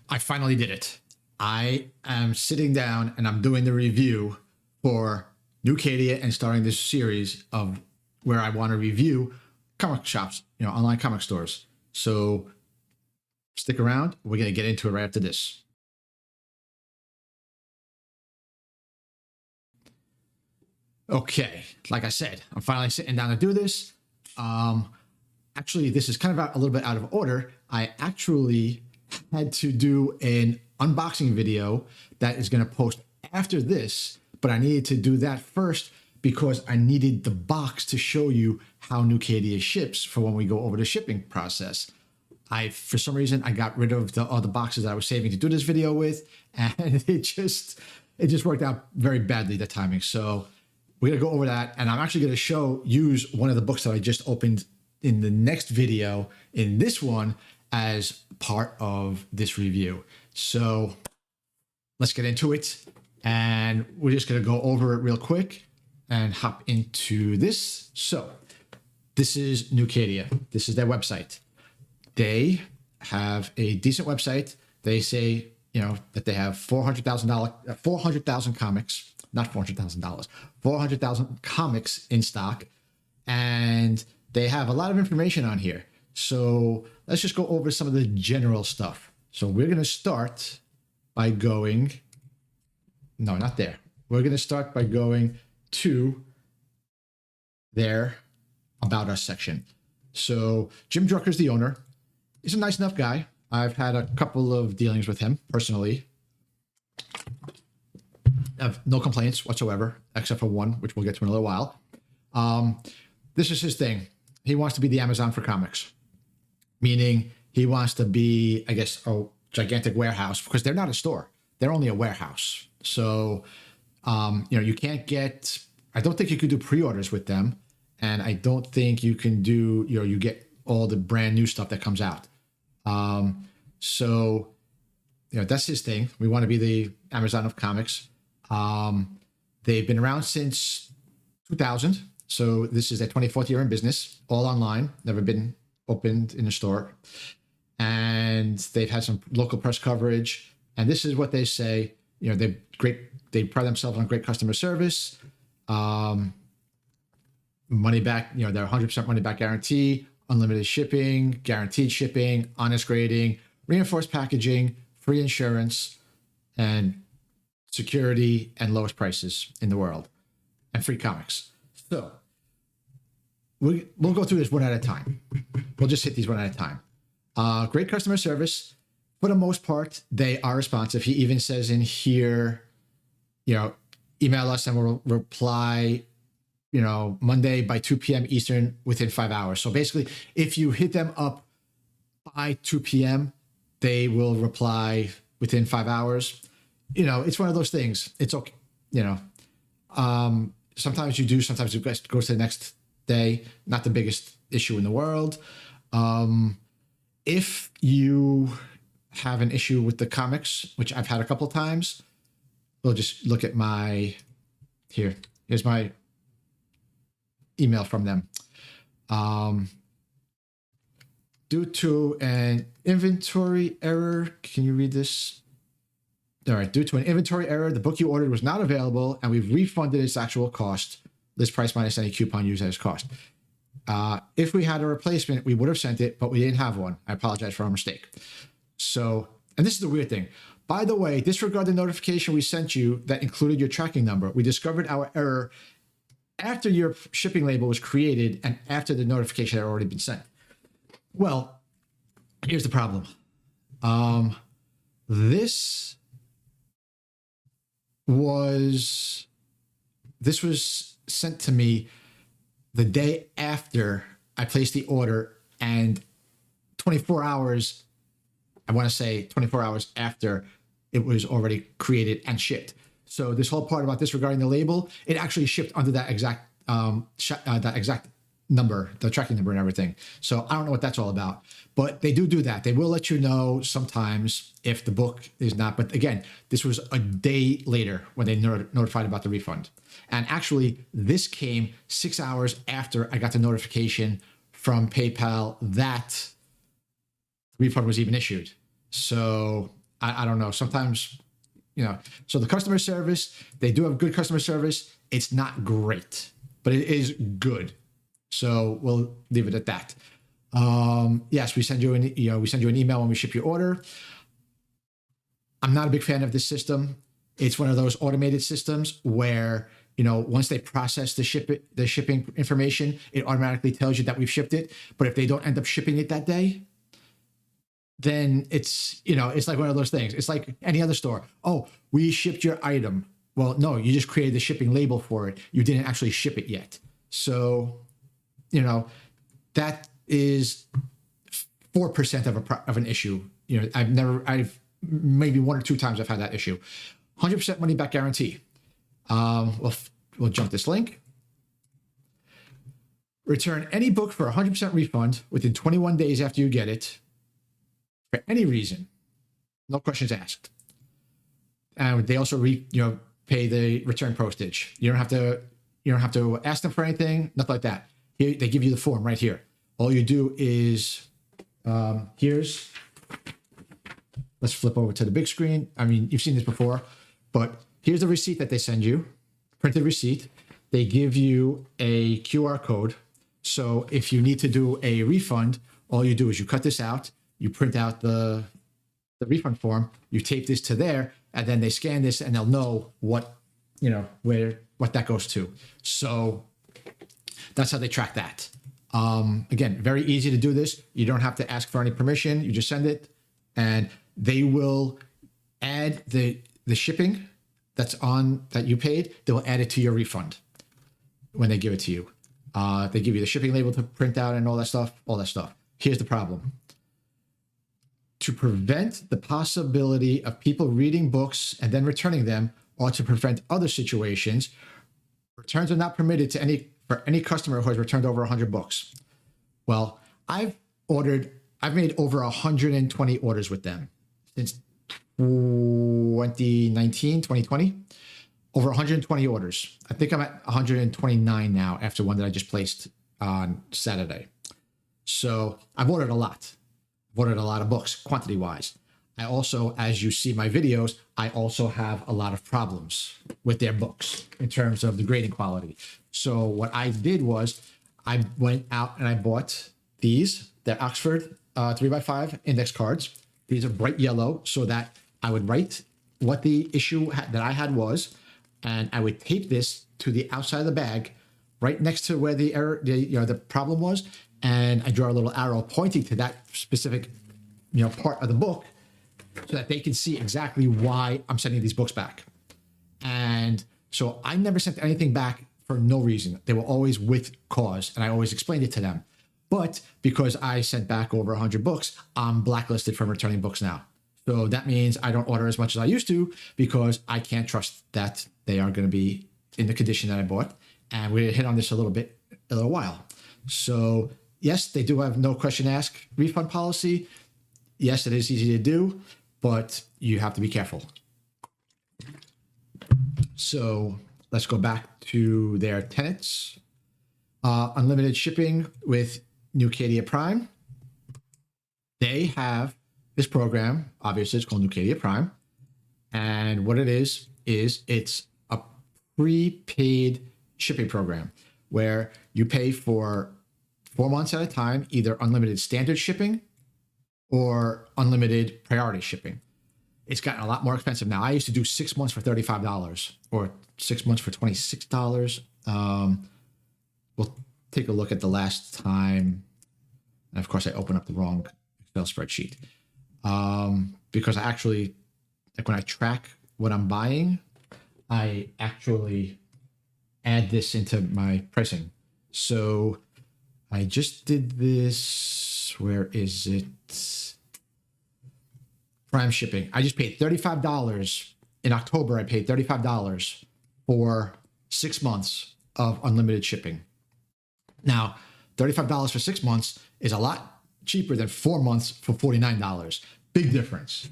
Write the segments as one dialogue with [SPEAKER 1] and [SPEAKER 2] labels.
[SPEAKER 1] I finally did it. I am sitting down and I'm doing the review for Newkadia and starting this series of where I want to review comic shops, online comic stores. So stick around. We're going to get into it right after this. Okay, like I said, I'm finally sitting down to do this. Actually, this is kind of a little bit out of order. I actually had to do an unboxing video that is going to post after this, but I needed to do that first because I needed the box to show you how Newkadia ships for when we go over the shipping process. For some reason, I got rid of the other boxes that I was saving to do this video with, and it just worked out very badly, the timing. So we're going to go over that, and I'm actually going to use one of the books that I just opened in the next video, in this one, as part of this review. So let's get into it, and we're just going to go over it real quick and hop into this. So this is Newkadia. This is their website. They have a decent website. They say, that they have 400,000 comics, not $400,000, 400,000 comics in stock. And they have a lot of information on here. So let's just go over some of the general stuff. So we're going to start by going, no, not there. We're going to start by going to their About Us section. So Jim Drucker's the owner. He's a nice enough guy. I've had a couple of dealings with him personally. I have no complaints whatsoever, except for one, which we'll get to in a little while. This is his thing. He wants to be the Amazon for comics, meaning he wants to be, I guess, a gigantic warehouse, because they're not a store. They're only a warehouse. So, you can't get, I don't think you could do pre-orders with them. And I don't think you can do, you get all the brand new stuff that comes out. So, that's his thing. We want to be the Amazon of comics. They've been around since 2000. So this is their 24th year in business, all online, never been opened in a store. And they've had some local press coverage. And this is what they say, they're great. They pride themselves on great customer service, money back, they're 100% money back guarantee, unlimited shipping, guaranteed shipping, honest grading, reinforced packaging, free insurance, and security and lowest prices in the world, and free comics. So we'll go through this one at a time. We'll just hit these one at a time. Great customer service. For the most part, they are responsive. He even says in here, email us and we'll reply, Monday by 2 p.m. Eastern within 5 hours. So basically, if you hit them up by 2 p.m., they will reply within 5 hours. It's one of those things. It's okay. Sometimes you do, sometimes it goes to the next day. Not the biggest issue in the world. If you have an issue with the comics, which I've had a couple of times, we'll just look at here's my email from them. Due to an inventory error, can you read this? All right, due to an inventory error, the book you ordered was not available, and we've refunded its actual cost, list price minus any coupon used as cost. If we had a replacement, we would have sent it, but we didn't have one. I apologize for our mistake. So, and this is the weird thing. By the way, disregard the notification we sent you that included your tracking number. We discovered our error after your shipping label was created and after the notification had already been sent. Well, here's the problem. This was sent to me the day after I placed the order, and 24 hours, I want to say 24 hours after it was already created and shipped. So this whole part about disregarding the label, it actually shipped under that exact number, the tracking number and everything. So I don't know what that's all about, but they do that. They will let you know sometimes if the book is not, but again, this was a day later when they notified about the refund. And actually this came 6 hours after I got the notification from PayPal that the refund was even issued. So I don't know. Sometimes, so the customer service, they do have good customer service. It's not great, but it is good. So we'll leave it at that. Yes, we send you an email when we ship your order. I'm not a big fan of this system. It's one of those automated systems where, once they process the shipping information, it automatically tells you that we've shipped it. But if they don't end up shipping it that day, then it's like one of those things. It's like any other store. Oh, we shipped your item. Well, no, you just created the shipping label for it. You didn't actually ship it yet. So, that is 4% of an issue. I've maybe 1 or 2 times I've had that issue. 100% money back guarantee. We'll jump this link. Return any book for 100% refund within 21 days after you get it, for any reason, no questions asked. And they also pay the return postage. You don't have to ask them for anything, nothing like that. Here, they give you the form right here. All you do is let's flip over to the big screen. I mean, you've seen this before, but here's the receipt that they send you, printed receipt. They give you a QR code. So if you need to do a refund, all you do is you cut this out, you print out the refund form, you tape this to there, and then they scan this and they'll know what that goes to. So that's how they track that. Again, very easy to do this. You don't have to ask for any permission. You just send it, and they will add the shipping that you paid. They will add it to your refund when they give it to you. They give you the shipping label to print out and all that stuff. Here's the problem. To prevent the possibility of people reading books and then returning them, or to prevent other situations, returns are not permitted for any customer who has returned over 100 books. Well, I've made over 120 orders with them since 2020, over 120 orders. I think I'm at 129 now after one that I just placed on Saturday. So I've ordered a lot. I've ordered a lot of books, quantity-wise. I also, as you see my videos, I also have a lot of problems with their books in terms of the grading quality. So what I did was I went out and I bought these. They're Oxford 3x5 index cards. These are bright yellow so that I would write what the issue that I had was, and I would tape this to the outside of the bag right next to where the problem was, and I draw a little arrow pointing to that specific part of the book, so that they can see exactly why I'm sending these books back. And so I never sent anything back for no reason. They were always with cause, and I always explained it to them. But because I sent back over 100 books, I'm blacklisted from returning books now. So that means I don't order as much as I used to, because I can't trust that they are going to be in the condition that I bought. And we hit on this a little while. So yes, they do have no question asked refund policy. Yes, it is easy to do, but you have to be careful. So let's go back to their tenets. Unlimited shipping with newkadia Prime. They have this program. Obviously, it's called newkadia Prime. And what it is it's a prepaid shipping program where you pay for 4 months at a time, either unlimited standard shipping or unlimited priority shipping. It's gotten a lot more expensive now. I used to do 6 months for $35 or 6 months for $26. We'll take a look at the last time. And of course, I opened up the wrong Excel spreadsheet because I actually, like when I track what I'm buying, I actually add this into my pricing. So I just did this. Where is it? Prime shipping. I just paid $35 in October. I paid $35 for 6 months of unlimited shipping. Now, $35 for 6 months is a lot cheaper than 4 months for $49. Big difference.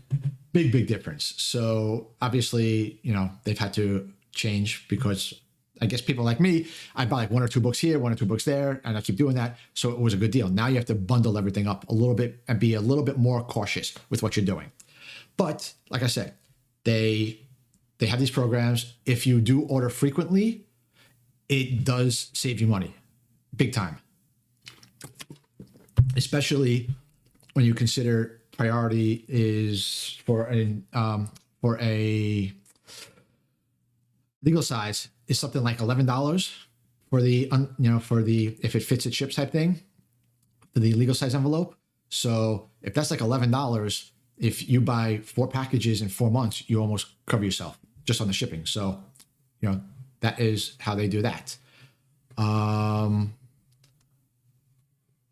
[SPEAKER 1] Big difference. So obviously, they've had to change because I guess people like me, I buy like 1 or 2 books here, 1 or 2 books there, and I keep doing that. So it was a good deal. Now you have to bundle everything up a little bit and be a little bit more cautious with what you're doing. But like I said, they have these programs. If you do order frequently, it does save you money, big time. Especially when you consider priority is for a legal size is something like $11 for the if it fits, it ships type thing, for the legal size envelope. So if that's like $11, if you buy 4 packages in 4 months, you almost cover yourself just on the shipping. So, that is how they do that.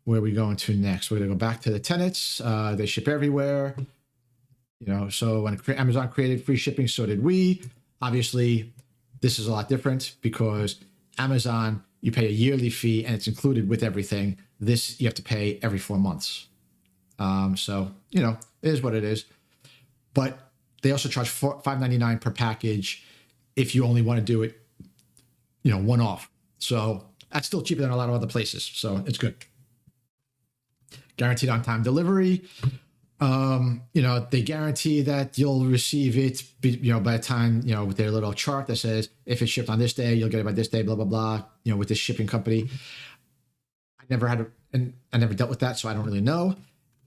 [SPEAKER 1] Where are we going to next? We're going to go back to the tenets. They ship everywhere. So when Amazon created free shipping, so did we. Obviously, this is a lot different because Amazon, you pay a yearly fee and it's included with everything. This, you have to pay every 4 months. So, it is what it is. But they also charge $5.99 per package if you only want to do it, one off. So that's still cheaper than a lot of other places. So it's good. Guaranteed on-time delivery. They guarantee that you'll receive it, by the time, with their little chart that says, if it's shipped on this day, you'll get it by this day, blah, blah, blah, with this shipping company. I never dealt with that, so I don't really know.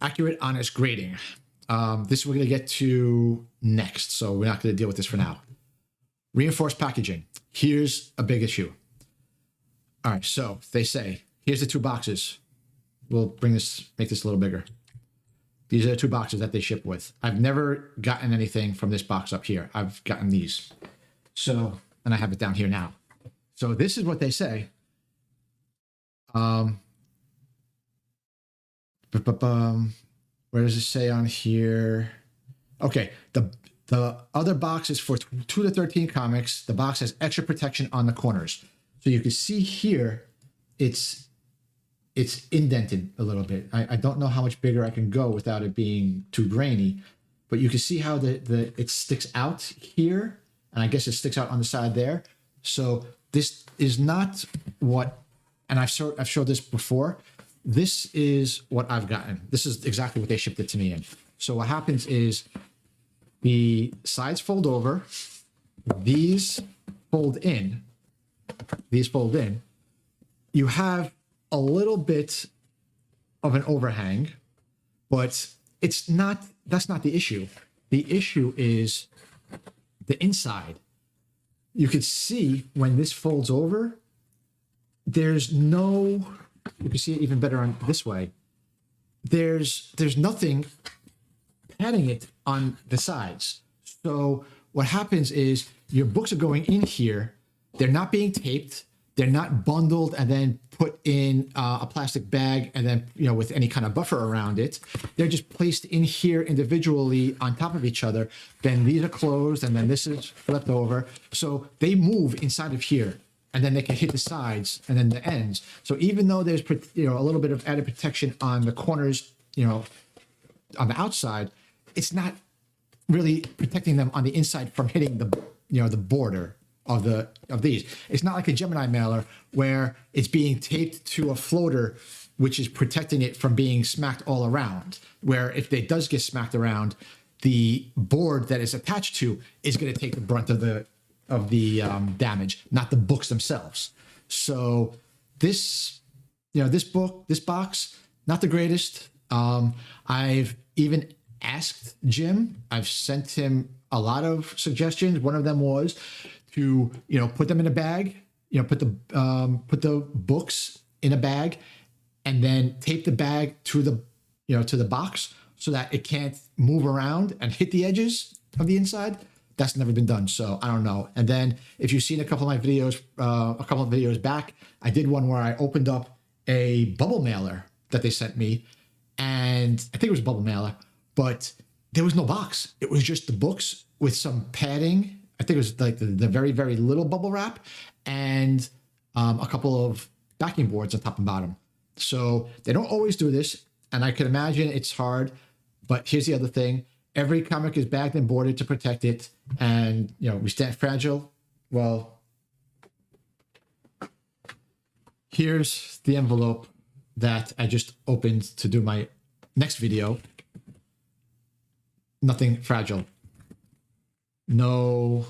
[SPEAKER 1] Accurate, honest grading. This we're going to get to next, so we're not going to deal with this for now. Reinforced packaging. Here's a big issue. All right, so they say, here's the 2 boxes. We'll make this a little bigger. These are the 2 boxes that they ship with. I've never gotten anything from this box up here. I've gotten these. So, and I have it down here now. So this is what they say. Where does it say on here? Okay, the other box is for 2 to 13 comics. The box has extra protection on the corners. So you can see here, it's indented a little bit. I don't know how much bigger I can go without it being too grainy, but you can see how it sticks out here, and I guess it sticks out on the side there. So this is not what, and I've showed this before. This is what I've gotten. This is exactly what they shipped it to me in. So what happens is the sides fold over, these fold in. You have a little bit of an overhang, but that's not the issue. The issue is the inside. You can see when this folds over, you can see it even better on this way. There's nothing padding it on the sides. So what happens is your books are going in here. They're not being taped. They're not bundled and then put in a plastic bag and then, with any kind of buffer around it. They're just placed in here individually on top of each other. Then these are closed and then this is flipped over. So they move inside of here and then they can hit the sides and then the ends. So even though there's, a little bit of added protection on the corners, on the outside, it's not really protecting them on the inside from hitting the border of these. It's not like a Gemini mailer where it's being taped to a floater, which is protecting it from being smacked all around, where if it does get smacked around, the board that is attached to is going to take the brunt of the damage, not the books themselves. So this box, not the greatest. I've even asked Jim. I've sent him a lot of suggestions. One of them was to put them in a bag, put the books in a bag, and then tape the bag to the box so that it can't move around and hit the edges of the inside. That's never been done, so I don't know. And then if you've seen a couple of my videos, a couple of videos back, I did one where I opened up a bubble mailer that they sent me, and I think it was a bubble mailer, but there was no box. It was just the books with some padding. I think it was like the very, very little bubble wrap and a couple of backing boards on top and bottom. So they don't always do this, and I can imagine it's hard, but here's the other thing. Every comic is bagged and boarded to protect it, and, we stand fragile. Well, here's the envelope that I just opened to do my next video. nothing fragile. No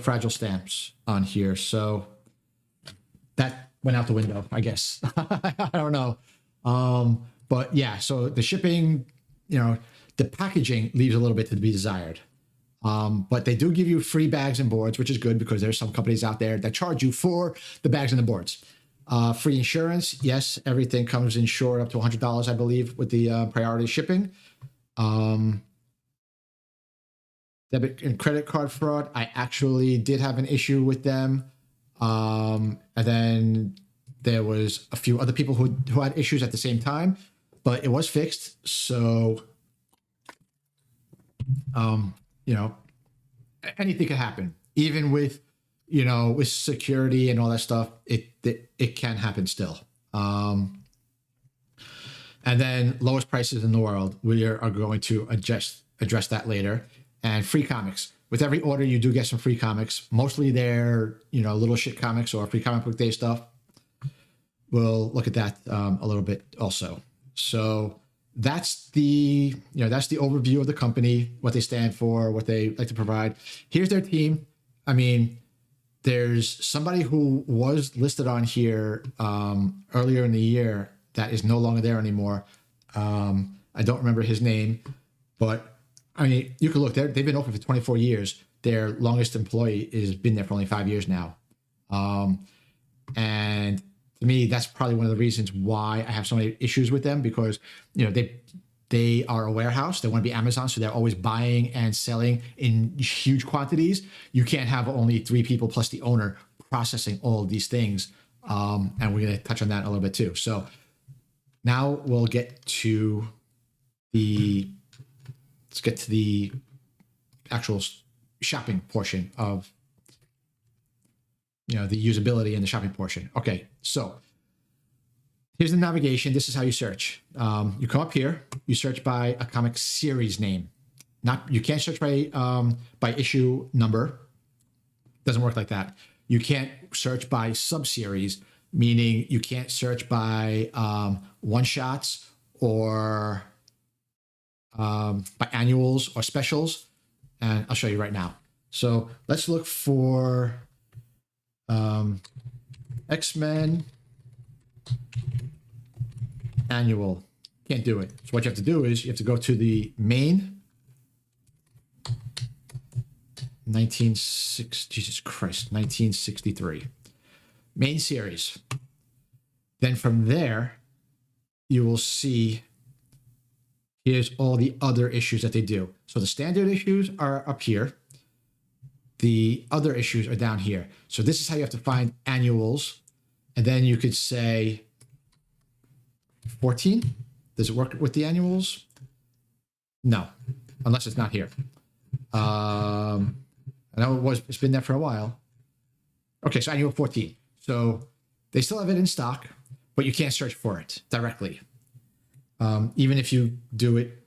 [SPEAKER 1] fragile stamps on here. So that went out the window, I guess. I don't know. But yeah, so the shipping, the packaging leaves a little bit to be desired. But they do give you free bags and boards, which is good because there's some companies out there that charge you for the bags and the boards. Free insurance. Yes, everything comes insured up to $100, I believe, with the priority shipping. Debit and credit card fraud. I actually did have an issue with them. And then there was a few other people who had issues at the same time, but it was fixed. So, anything could happen, even with, with security and all that stuff, it can happen still. And then lowest prices in the world. We are going to address that later. And free comics. With every order, you do get some free comics. Mostly they're, little shit comics or free comic book day stuff. We'll look at that a little bit also. So that's the overview of the company, what they stand for, what they like to provide. Here's their team. I mean, there's somebody who was listed on here earlier in the year that is no longer there anymore. I don't remember his name, but I mean, you can look there. They've been open for 24 years. Their longest employee has been there for only 5 years now. And to me, that's probably one of the reasons why I have so many issues with them, because, they are a warehouse. They want to be Amazon. So they're always buying and selling in huge quantities. You can't have only 3 people plus the owner processing all of these things. And we're going to touch on that a little bit too. So now we'll get to let's get to the actual shopping portion of, the usability and the shopping portion. Okay, so here's the navigation. This is how you search. You come up here, you search by a comic series name. You can't search by issue number. Doesn't work like that. You can't search by sub-series, meaning you can't search by one-shots or by annuals or specials, and I'll show you right now. So let's look for X-Men annual. Can't do it. So what you have to do is you have to go to the main 1963 main series. Then from there, you will see here's all the other issues that they do. So the standard issues are up here. The other issues are down here. So this is how you have to find annuals. And then you could say 14. Does it work with the annuals? No, unless it's not here. I know it's been there for a while. Okay, so annual 14. So they still have it in stock, but you can't search for it directly. Even if you do it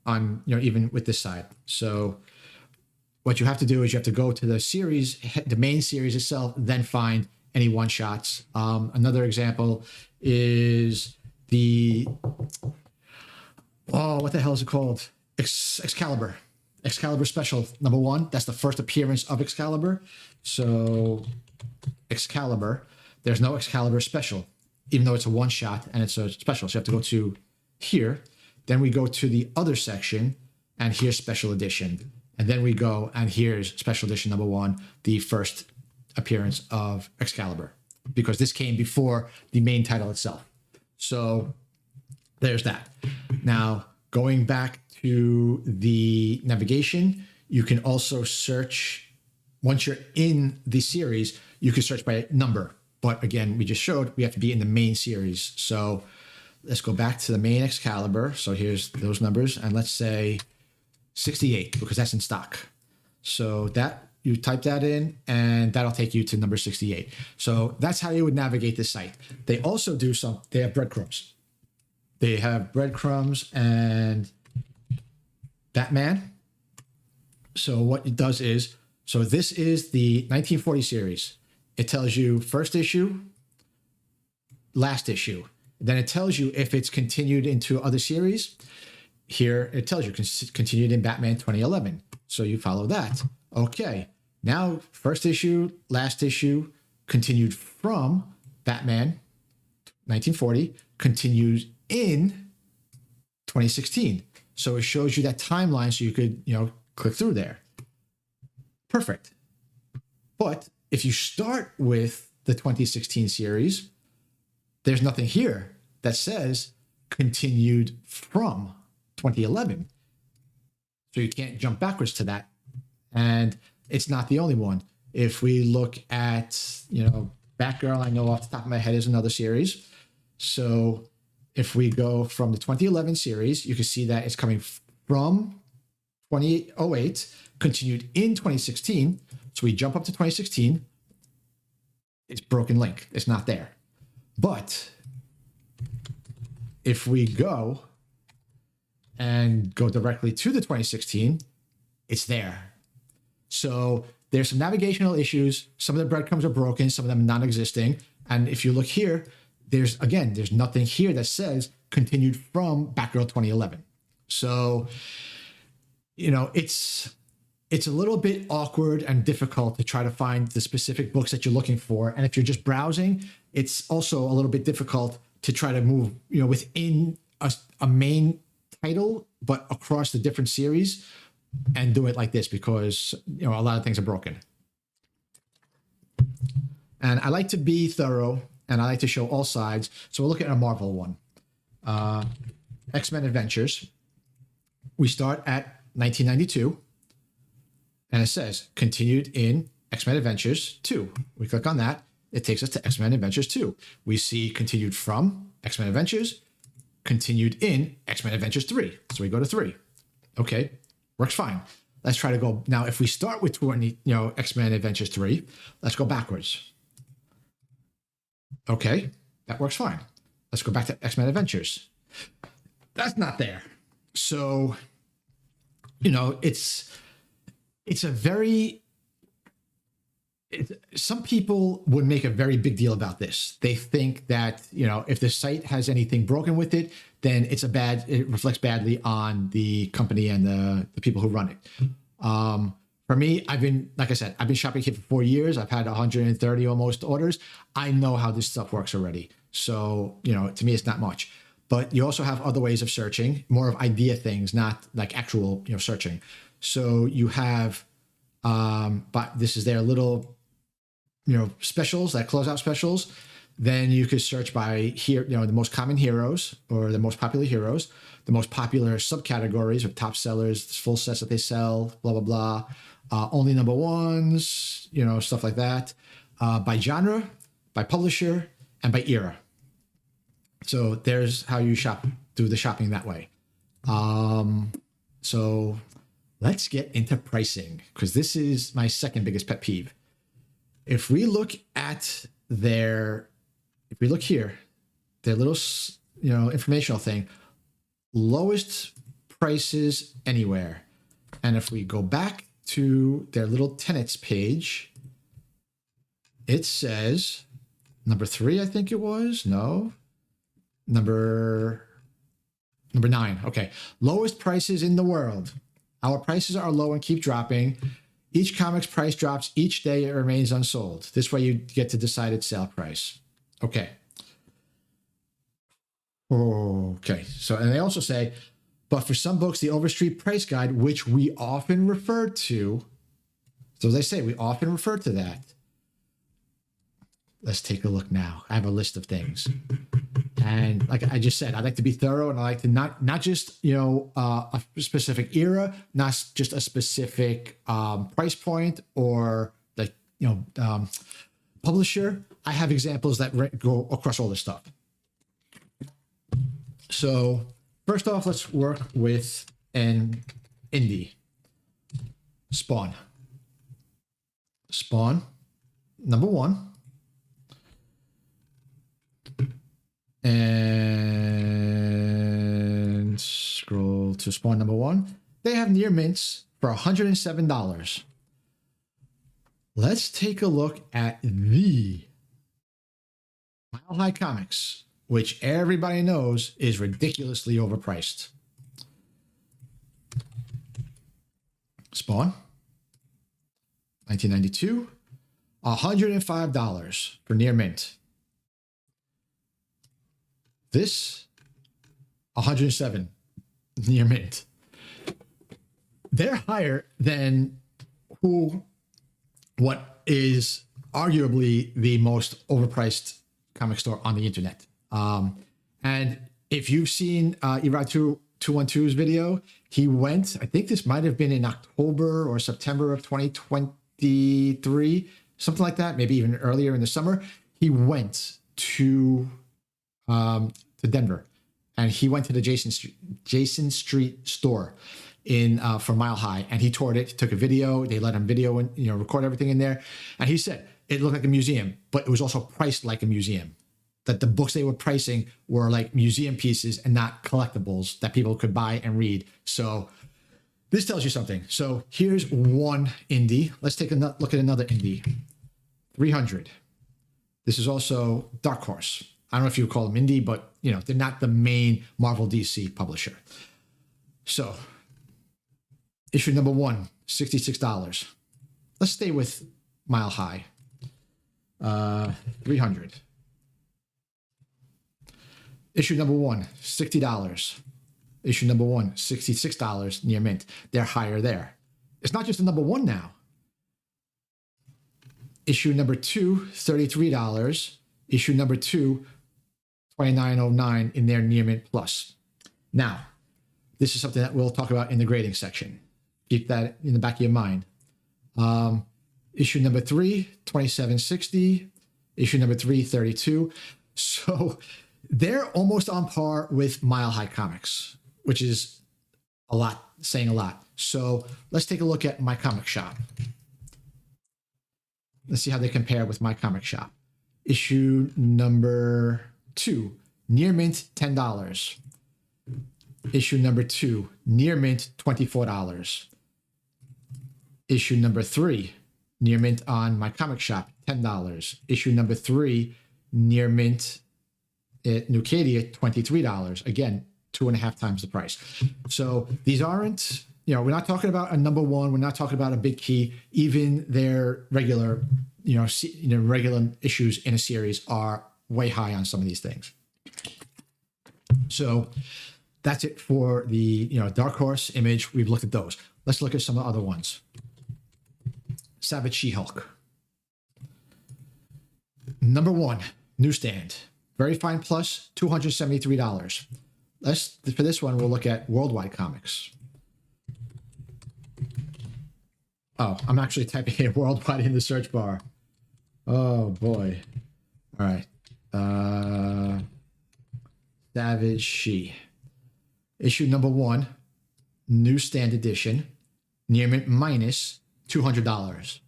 [SPEAKER 1] on, even with this side. So what you have to do is you have to go to the series, the main series itself, then find any one-shots. Another example is what the hell is it called? Excalibur. Excalibur Special #1. That's the first appearance of Excalibur. So Excalibur, there's no Excalibur Special, even though it's a one-shot and it's a special. So you have to go to here, then we go to the other section, and here's special edition, and then we go and here's special edition #1, the first appearance of Excalibur, because this came before the main title itself. So there's that. Now going back to the navigation, you can also search, once you're in the series, you can search by number, but again, we just showed we have to be in the main series. So let's go back to the main Excalibur. So here's those numbers, and let's say 68, because that's in stock. So that you type that in, and that'll take you to number 68. So that's how you would navigate this site. They also do they have breadcrumbs. They have breadcrumbs and Batman. So what it does is, so this is the 1940 series. It tells you first issue, last issue. Then it tells you if it's continued into other series. here it tells you continued in Batman 2011. So you follow that. Okay. Now, first issue, last issue, continued from Batman 1940, continues in 2016. So it shows you that timeline so you could, click through there. Perfect. But if you start with the 2016 series, there's nothing here that says continued from 2011. So you can't jump backwards to that. And it's not the only one. If we look at, Batgirl, I know off the top of my head is another series. So if we go from the 2011 series, you can see that it's coming from 2008, continued in 2016. So we jump up to 2016. It's broken link. It's not there. But if we go and go directly to the 2016, it's there. So there's some navigational issues. Some of the breadcrumbs are broken, some of them non-existing. And if you look here, there's nothing here that says continued from Batgirl 2011. So, it's a little bit awkward and difficult to try to find the specific books that you're looking for. And if you're just browsing, it's also a little bit difficult to try to move, within a main title, but across the different series and do it like this because, a lot of things are broken. And I like to be thorough and I like to show all sides. So we'll look at a Marvel one. X-Men Adventures. We start at 1992. And it says, continued in X-Men Adventures 2. We click on that. It takes us to X-Men Adventures 2. We see continued from X-Men Adventures, continued in X-Men Adventures 3. So we go to 3. Okay, works fine. Let's try to go. Now, if we start with X-Men Adventures 3, let's go backwards. Okay, that works fine. Let's go back to X-Men Adventures. That's not there. So, some people would make a very big deal about this. They think that, if the site has anything broken with it, then it reflects badly on the company and the people who run it. For me, I've been shopping here for 4 years. I've had 130 almost orders. I know how this stuff works already. So, to me, it's not much. But you also have other ways of searching, more of idea things, not like actual, searching. So you have, but this is their little, specials, like closeout specials. Then you could search by here, the most common heroes or the most popular heroes, the most popular subcategories or top sellers, full sets that they sell, blah, blah, blah. Only number ones, stuff like that. By genre, by publisher, and by era. So there's how you do the shopping that way. So let's get into pricing because this is my second biggest pet peeve. If we look at their little, informational thing, lowest prices anywhere. And if we go back to their little tenets page, it says number 3, I think it was. No. Number 9. Okay. Lowest prices in the world. Our prices are low and keep dropping. Each comic's price drops each day it remains unsold. This way you get to decide its sale price. Okay. Okay. So, and they also say, but for some books, the Overstreet Price Guide, which we often refer to, so they say we often refer to that. Let's take a look now. I have a list of things. And like I just said, I like to be thorough and I like to not just, a specific era, not just a specific price point or like, publisher. I have examples that go across all this stuff. So first off, let's work with an indie. Spawn. Spawn, number 1. And scroll to Spawn number 1. They have near mints for $107. Let's take a look at the Mile High Comics, which everybody knows is ridiculously overpriced. Spawn, 1992, $105 for near mint. This, 107 near mint. They're higher than what is arguably the most overpriced comic store on the internet. And if you've seen Erod212's video, he went, I think this might have been in October or September of 2023, something like that, maybe even earlier in the summer. He went to Denver, and he went to the Jason Street store for Mile High, and he toured it. He took a video. They let him video and record everything in there. And he said it looked like a museum, but it was also priced like a museum. That the books they were pricing were like museum pieces and not collectibles that people could buy and read. So this tells you something. So here's one indie. Let's take a look at another indie. 300. This is also Dark Horse. I don't know if you would call them indie, but they're not the main Marvel DC publisher. So issue number 1, $66. Let's stay with Mile High. 300. Issue number 1, $60. Issue number 1, $66 near mint. They're higher there. It's not just the number 1 now. Issue number 2, $33. Issue number 2, $29.09 in their near mint plus. Now, this is something that we'll talk about in the grading section. Keep that in the back of your mind. Issue number 3, $27.60. Issue number 3, $32. So they're almost on par with Mile High Comics, which is a lot, saying a lot. So let's take a look at My Comic Shop. Let's see how they compare with My Comic Shop. Issue number 2, near mint, $10. Issue number 2, near mint, $24. Issue number 3, near mint on My Comic Shop, $10. Issue number 3, near mint at newkadia, $23. Again, 2.5 times the price. So these aren't, we're not talking about a number 1. We're not talking about a big key. Even their regular, regular issues in a series are way high on some of these things. So that's it for the Dark Horse, Image. We've looked at those. Let's look at some of the other ones. Savage She-Hulk. Number 1, newsstand. Very Fine Plus, $273. For this one, we'll look at Worldwide Comics. Oh, I'm actually typing in Worldwide in the search bar. Oh boy. All right. Savage She. Issue number 1, newsstand edition, near mint minus $200.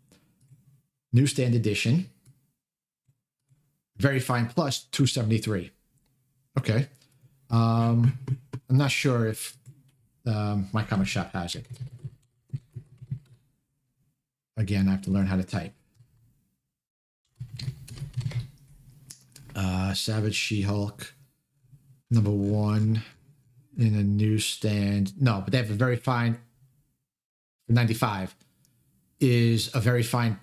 [SPEAKER 1] Newsstand edition, Very Fine Plus, $273. Okay. I'm not sure if My Comic Shop has it. Again, I have to learn how to type. Savage She-Hulk, number 1 in a newsstand. No, but they have a Very Fine. 95 is a Very Fine.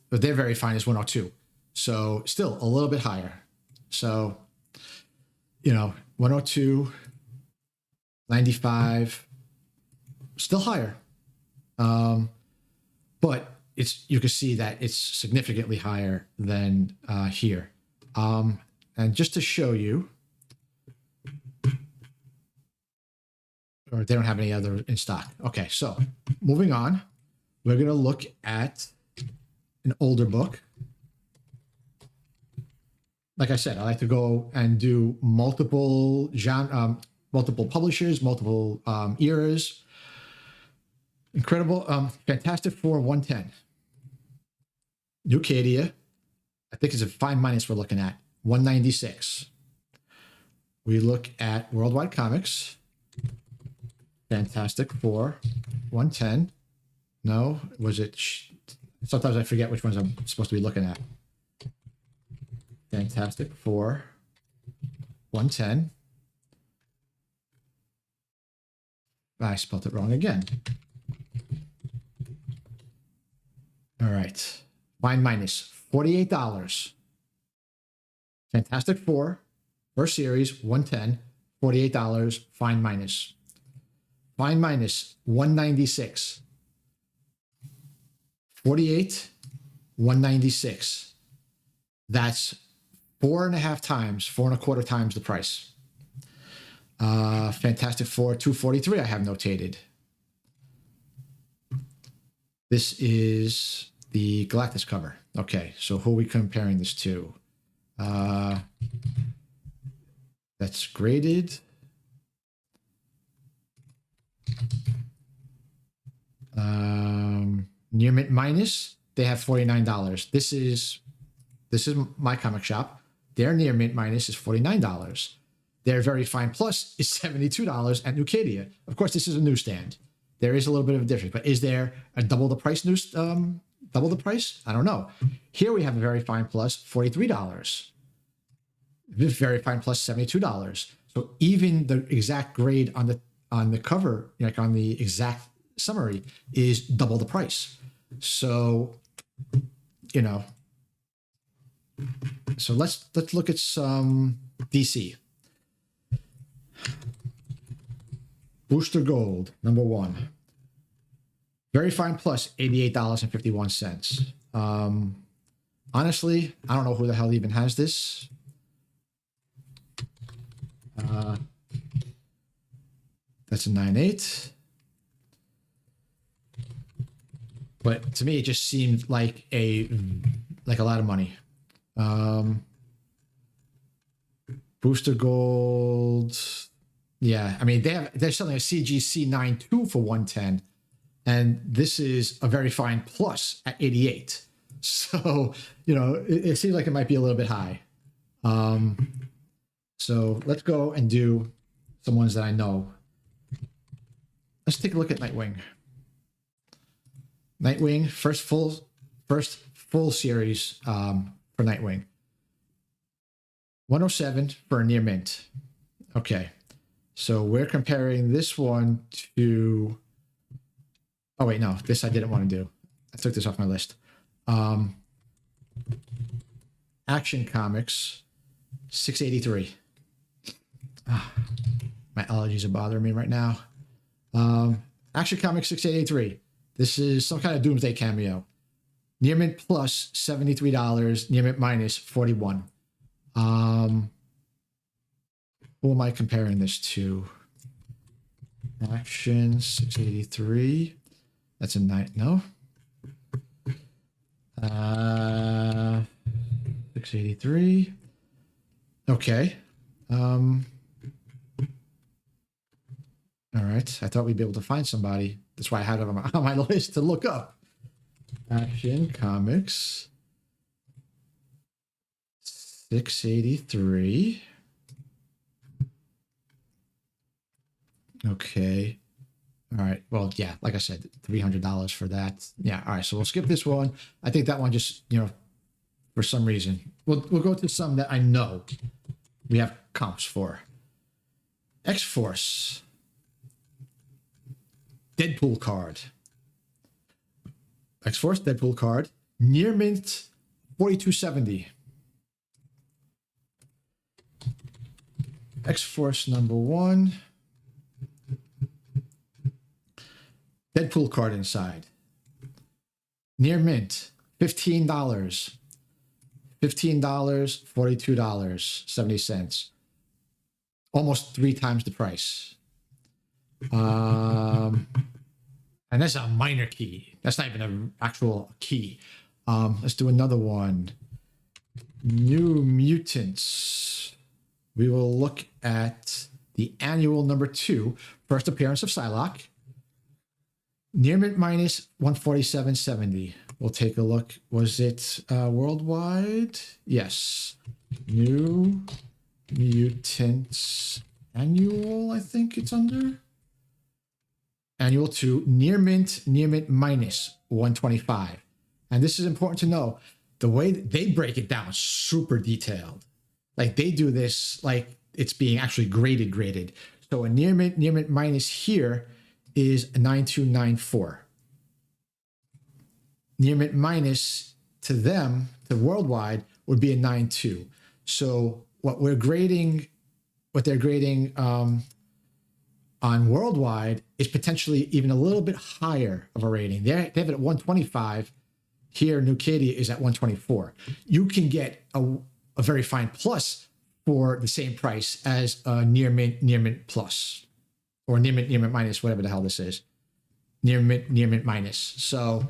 [SPEAKER 1] Their Very Fine is 102. So still a little bit higher. So, 102, 95, still higher. But you can see that it's significantly higher than here. And just to show you, or they don't have any other in stock. Okay, so moving on, we're going to look at an older book. Like I said, I like to go and do multiple publishers, multiple eras. Incredible, Fantastic Four 110. newkadia, I think it's a fine minus we're looking at, 196. We look at Worldwide Comics, Fantastic Four 110. No, was it? Sometimes I forget which ones I'm supposed to be looking at. Fantastic Four 110. I spelled it wrong again. All right. Find minus $48. Fantastic Four, first series, 110, $48. Find minus. Find minus 196. 48, 196. That's 4.5 times, 4.25 times the price. Fantastic Four, 243, I have notated. This is the Galactus cover. Okay, so who are we comparing this to? That's graded. Near mint minus, they have $49. This is my comic shop. Their near mint minus is $49. Their very fine plus is $72 at Newkadia. Of course, this is a newsstand. There is a little bit of a difference, but is there a double the price double the price? I don't know. Here we have a very fine plus, $43. This very fine plus, $72. So even the exact grade on the cover, like on the exact summary, is double the price. So, you know, so let's look at some DC. Booster Gold, number 1. Very fine plus, $88.51. Honestly, I don't know who the hell even has this. That's a 9.8. But to me, it just seemed like a lot of money. Booster Gold. Yeah, I mean, they're selling a CGC 9.2 for 110, and this is a very fine plus at 88. So, you know, it seems like it might be a little bit high. So let's go and do some ones that I know. Let's take a look at Nightwing. Nightwing, first full series for Nightwing. 107 for a near mint. Okay. So we're comparing this one to... Oh, wait, no. This I didn't want to do. I took this off my list. Action Comics, 683. My allergies are bothering me right now. Action Comics, 683. This is some kind of Doomsday cameo. Near mint plus, $73. Near mint minus, $41. Who am I comparing this to? Action 683. That's a night. No. 683. Okay. All right. I thought we'd be able to find somebody. That's why I had it on my list to look up. Action Comics 683. Okay. All right. Well, yeah, like I said, $300 for that. Yeah. All right. So we'll skip this one. I think that one just, you know, for some reason, we'll go to some that I know we have comps for. X-Force. Deadpool card. X-Force Deadpool card. Near mint, $42.70. X-Force number 1. Deadpool card inside. Near mint, $15. $15, $42.70. Almost 3 times the price. And that's a minor key. That's not even an actual key. Let's do another one. New Mutants. We will look at the annual number 2, first appearance of Psylocke. Near mint minus, $147.70. We'll take a look. Was it worldwide? Yes. New Mutants annual, I think it's under. Annual 2, near mint minus, $125. And this is important to know. The way they break it down is super detailed. Like they do this like it's being actually graded. So a near mint minus here is a 9294. near mint minus to them, to worldwide, would be a 9.2. So what they're grading on worldwide is potentially even a little bit higher of a rating. They have it at 125. Here, newkadia is at 124. You can get a very fine plus for the same price as a near mint plus, or near mint minus, whatever the hell this is. Near mint minus. So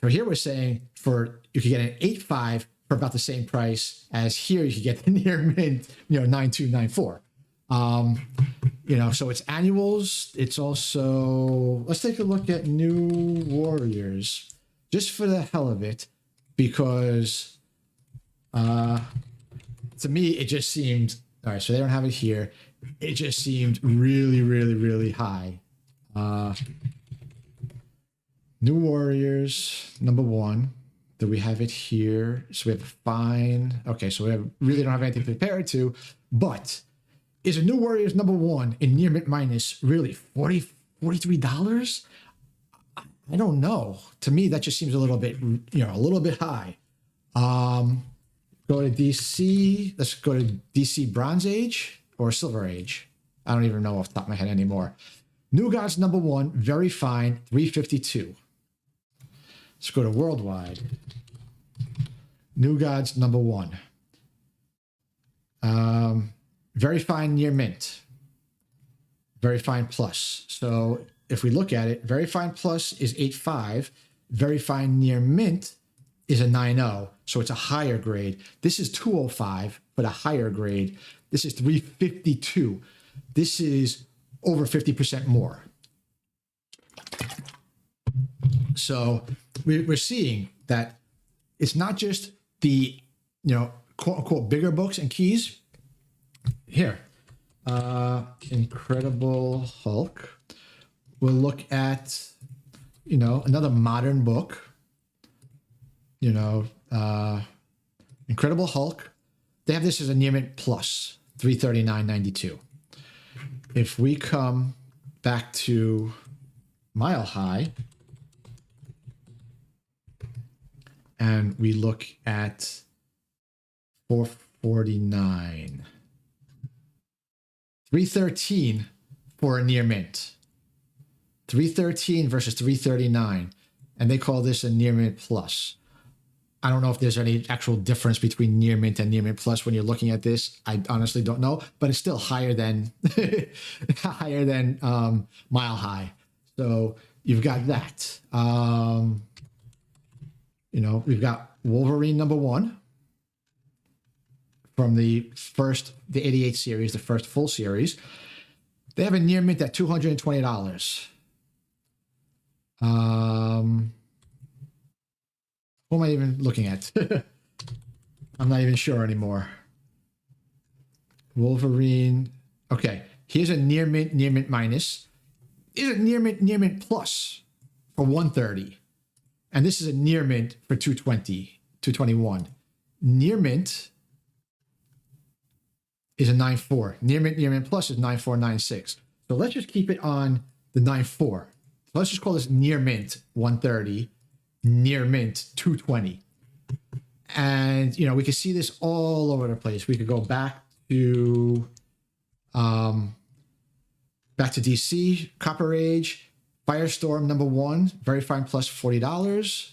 [SPEAKER 1] here we're saying you could get an 8.5 for about the same price as here. You could get the near mint, 9.2, 9.4. So it's annuals. It's also, let's take a look at New Warriors, just for the hell of it, because to me, it just seemed, all right, so they don't have it here. It just seemed really, really, really high. New Warriors, number 1. Do we have it here? So we have fine. Okay, so we really don't have anything to compare it to, but is a New Warriors number 1 in near mint minus really $43? I don't know. To me, that just seems a little bit high. Go to DC. Let's go to DC Bronze Age or Silver Age. I don't even know off the top of my head anymore. New Gods number 1, very fine, $352. Let's go to worldwide. New Gods number 1. Very fine near mint. Very fine plus. So if we look at it, very fine plus is 8.5. Very fine near mint is a 9.0. So it's a higher grade. This is 205, but a higher grade. This is 352. This is over 50% more. So we're seeing that it's not just the, quote unquote, bigger books and keys. Here, Incredible Hulk. We'll look at, another modern book, Incredible Hulk. They have this as a near mint plus, $339.92. If we come back to Mile High and we look at $449, $313 for a near mint. $313 versus $339, and they call this a near mint plus. I don't know if there's any actual difference between near mint and near mint plus when you're looking at this. I honestly don't know, but it's still higher than Mile High. So you've got that. We've got Wolverine number 1 from the 88 series, the first full series. They have a near mint at $220. What am I even looking at? I'm not even sure anymore. Wolverine. Okay, here's a near mint minus. Here's a near mint plus for $130. And this is a near mint for $221. Near mint is a 9.4. Near mint plus is 9.496. So let's just keep it on the 9.4. So let's just call this near mint 130, near mint 220. And, we can see this all over the place. We could go back to DC, Copper Age, Firestorm number 1, very fine plus $40.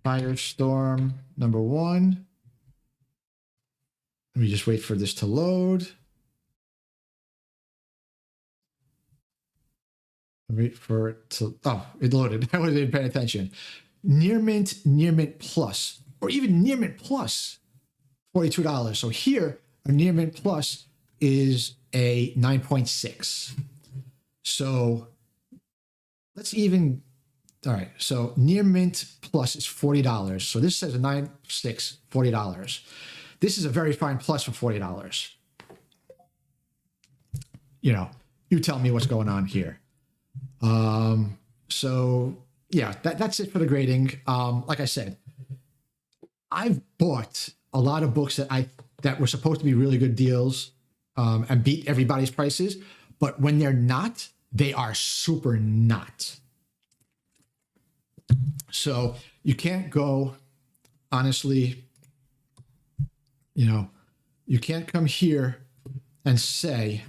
[SPEAKER 1] Firestorm number 1. Let me just wait for this to load. Wait for it to, it loaded. I wasn't even paying attention. Near mint plus, or even near mint plus, $42. So here, a near mint plus is a 9.6. So let's even, all right. So near mint plus is $40. So this says a 9.6, $40. This is a very fine plus for $40. You tell me what's going on here. So yeah, that's it for the grading. Like I said, I've bought a lot of books that were supposed to be really good deals, and beat everybody's prices, but when they're not, they are super not. So you can't go, honestly, you can't come here and say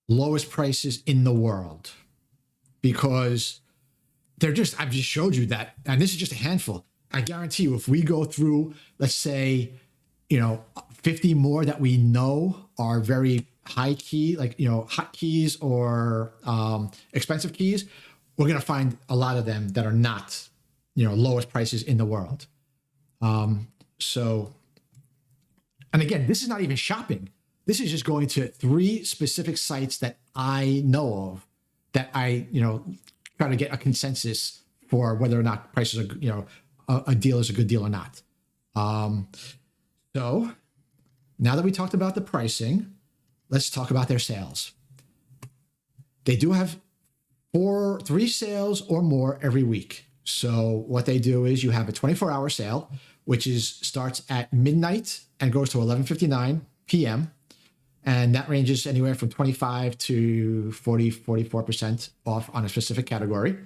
[SPEAKER 1] lowest prices in the world, because I've just showed you that, and this is just a handful. I guarantee you, if we go through, let's say, 50 more that we know are very high key, like, hot keys or expensive keys, we're going to find a lot of them that are not, lowest prices in the world. So, and again, this is not even shopping. This is just going to 3 specific sites that I know of, that I, try to get a consensus for whether or not prices are, a deal is a good deal or not. So now that we talked about the pricing, let's talk about their sales. They do have 3 sales or more every week. So what they do is you have a 24-hour sale, which starts at midnight and goes to 11:59 p.m. And that ranges anywhere from 25 to 40, 44% off on a specific category.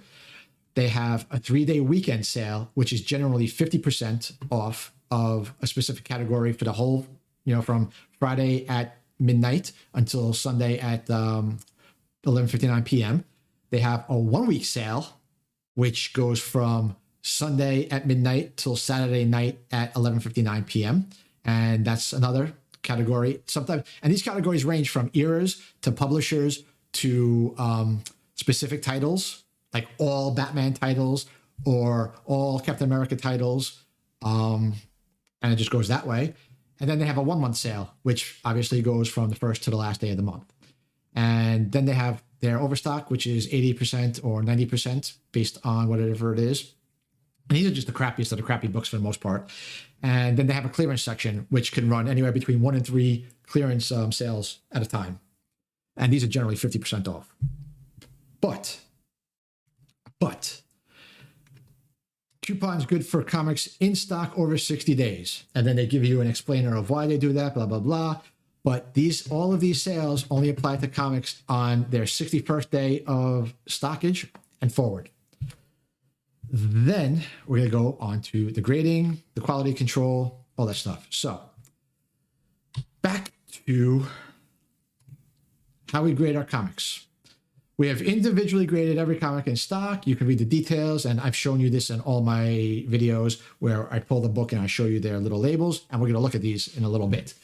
[SPEAKER 1] They have a 3-day weekend sale, which is generally 50% off of a specific category for the whole, from Friday at midnight until Sunday at 11:59 p.m. They have a 1-week sale, which goes from Sunday at midnight till Saturday night at 11:59 p.m. And that's another category sometimes. And these categories range from eras to publishers to specific titles, like all Batman titles or all Captain America titles. And it just goes that way. And then they have a 1-month sale, which obviously goes from the first to the last day of the month. And then they have their overstock, which is 80% or 90% based on whatever it is. And these are just the crappiest of the crappy books for the most part. And then they have a clearance section, which can run anywhere between 1 and 3 clearance sales at a time. And these are generally 50% off. But coupons good for comics in stock over 60 days. And then they give you an explainer of why they do that, blah, blah, blah. But all of these sales only apply to comics on their 61st day of stockage and forward. Then we're going to go on to the grading, the quality control, all that stuff. So back to how we grade our comics. We have individually graded every comic in stock. You can read the details, and I've shown you this in all my videos where I pull the book and I show you their little labels, and we're going to look at these in a little bit.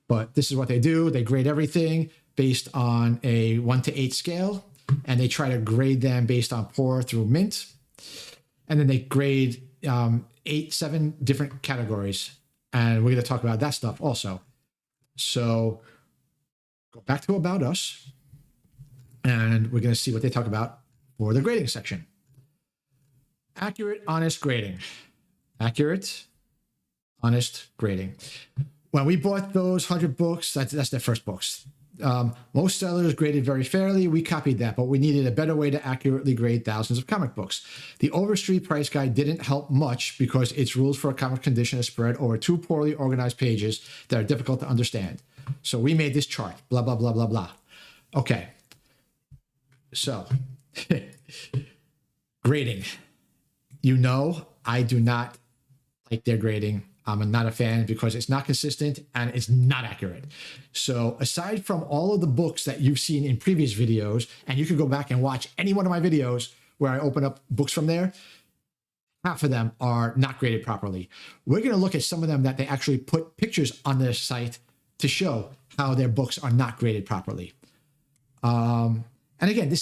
[SPEAKER 1] But this is what they do. They grade everything based on a 1 to 8 scale, and they try to grade them based on poor through mint. And then they grade 7 different categories. And we're going to talk about that stuff also. So go back to About Us. And we're going to see what they talk about for the grading section. Accurate, honest grading. Accurate, honest grading. When we bought those 100 books, that's their first books. Most sellers graded very fairly. We copied that, but we needed a better way to accurately grade thousands of comic books. The Overstreet price guide didn't help much because its rules for a comic condition is spread over 2 poorly organized pages that are difficult to understand. So we made this chart, blah, blah, blah, blah, blah. Okay. So grading. I do not like their grading. I'm not a fan because it's not consistent and it's not accurate. So aside from all of the books that you've seen in previous videos, and you can go back and watch any one of my videos where I open up books from there, half of them are not graded properly. We're going to look at some of them that they actually put pictures on their site to show how their books are not graded properly. And again,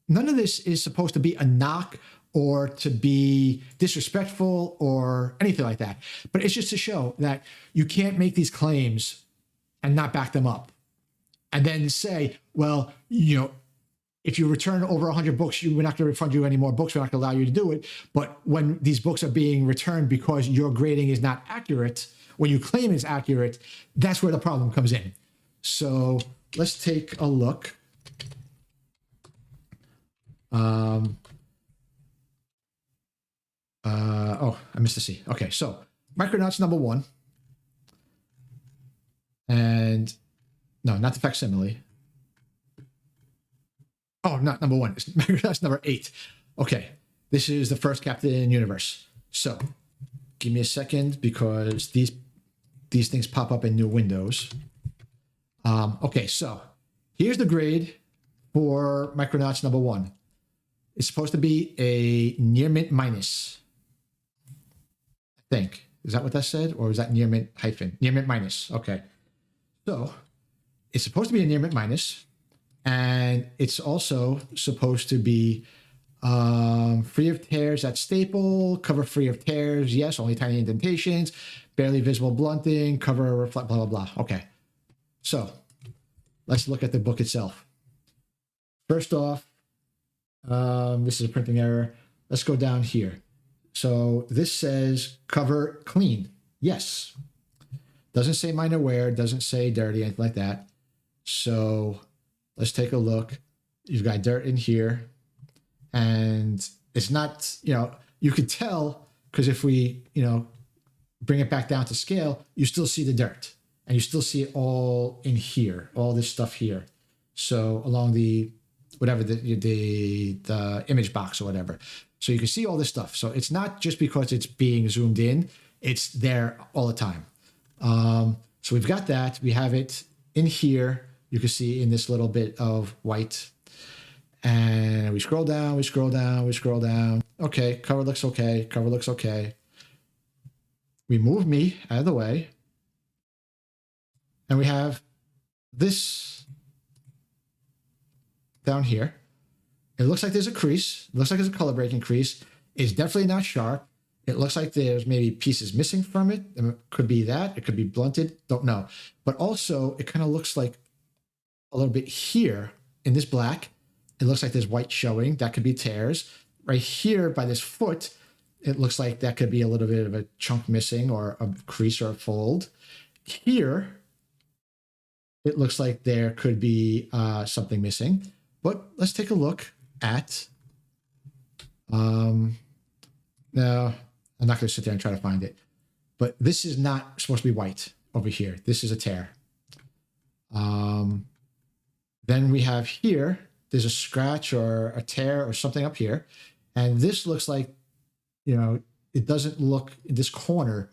[SPEAKER 1] none of this is supposed to be a knock or to be disrespectful or anything like that. But it's just to show that you can't make these claims and not back them up. And then say, well, if you return over 100 books, we're not going to refund you any more books. We're not going to allow you to do it. But when these books are being returned because your grading is not accurate, when you claim it's accurate, that's where the problem comes in. So let's take a look. I missed a C. Okay, so Micronauts #1. And no, not the facsimile. Oh, not #1. It's Micronauts #8. Okay. this is the first Captain Universe. So give me a second because these things pop up in new windows. Okay, so here's the grade for Micronauts number 1. It's supposed to be a near mint minus, I think. Is that what that said? Or is that near mint hyphen? Near mint minus. Okay. So it's supposed to be a near mint minus. And it's also supposed to be free of tears at staple, cover free of tears, yes, only tiny indentations, barely visible blunting, cover reflect, blah, blah, blah. Okay. So let's look at the book itself. First off, this is a printing error. Let's go down here. So this says cover clean. Yes. Doesn't say minor wear, doesn't say dirty, anything like that. So let's take a look. You've got dirt in here. And it's not, you could tell because if we, bring it back down to scale, you still see the dirt. And you still see it all in here, all this stuff here. So along the whatever the image box or whatever. So you can see all this stuff. So it's not just because it's being zoomed in, it's there all the time. So we've got that. We have it in here. You can see in this little bit of white. And we scroll down, we scroll down, we scroll down. Okay, cover looks okay, cover looks okay. We move me out of the way. And we have this down here. It looks like there's a crease. It looks like there's a color breaking crease. It's definitely not sharp. It looks like there's maybe pieces missing from it. It could be that. It could be blunted. Don't know. But also, it kind of looks like a little bit here in this black. It looks like there's white showing. That could be tears. Right here by this foot, it looks like that could be a little bit of a chunk missing or a crease or a fold. Here, it looks like there could be something missing. But let's take a look at, now, I'm not going to sit there and try to find it. But this is not supposed to be white over here. This is a tear. Then we have here, there's a scratch or a tear or something up here. And this looks like, it doesn't look, this corner,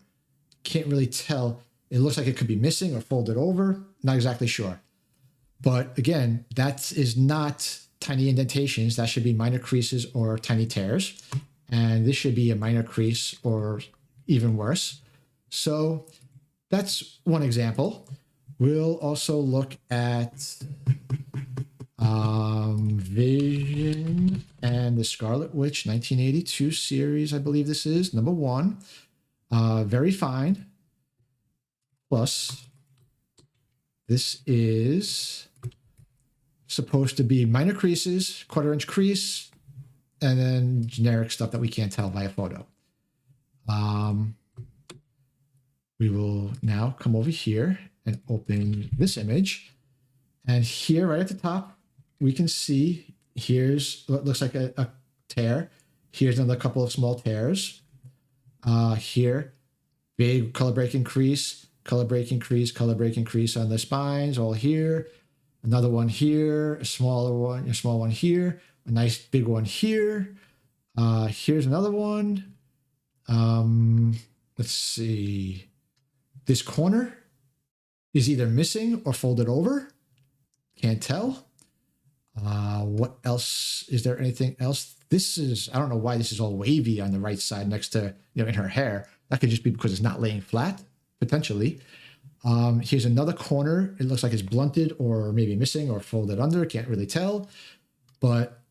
[SPEAKER 1] can't really tell. It looks like it could be missing or folded over. Not exactly sure. But again, that is not tiny indentations. That should be minor creases or tiny tears. And this should be a minor crease or even worse. So that's one example. We'll also look at Vision and the Scarlet Witch 1982 series, I believe this is, number 1. Very fine. Plus, this is supposed to be minor creases, 1/4 inch crease, and then generic stuff that we can't tell by a photo. We will now come over here and open this image. And here, right at the top, we can see here's what looks like a tear. Here's another couple of small tears. Here, big color breaking crease, color breaking crease, color breaking crease on the spines, all here. Another one here, a smaller one, a small one here, a nice big one here. Here's another one. Let's see. This corner is either missing or folded over. Can't tell. What else? Is there anything else? This is, I don't know why this is all wavy on the right side next to, in her hair. That could just be because it's not laying flat, potentially. Here's another corner. It looks like it's blunted or maybe missing or folded under. Can't really tell. But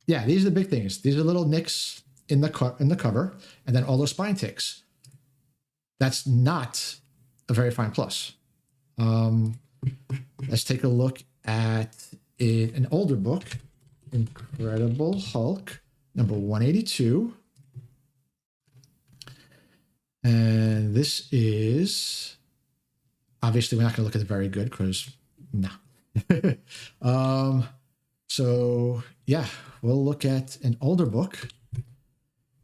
[SPEAKER 1] yeah, these are the big things. These are little nicks in the cover, and then all those spine ticks. That's not a very fine plus. Let's take a look at an older book, Incredible Hulk, number 182. And this is, obviously we're not going to look at it very good because, no. So yeah, we'll look at an older book.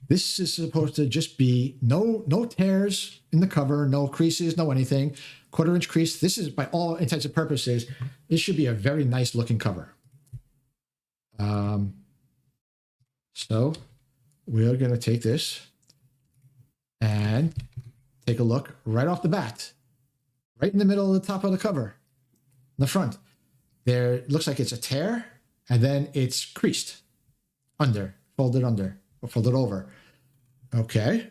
[SPEAKER 1] This is supposed to just be no tears in the cover, no creases, no anything. 1/4 inch crease. This is, by all intents and purposes, this should be a very nice looking cover. So we're going to take this and take a look right off the bat, right in the middle of the top of the cover, in the front. There looks like it's a tear, and then it's creased under, folded under, or folded over. Okay.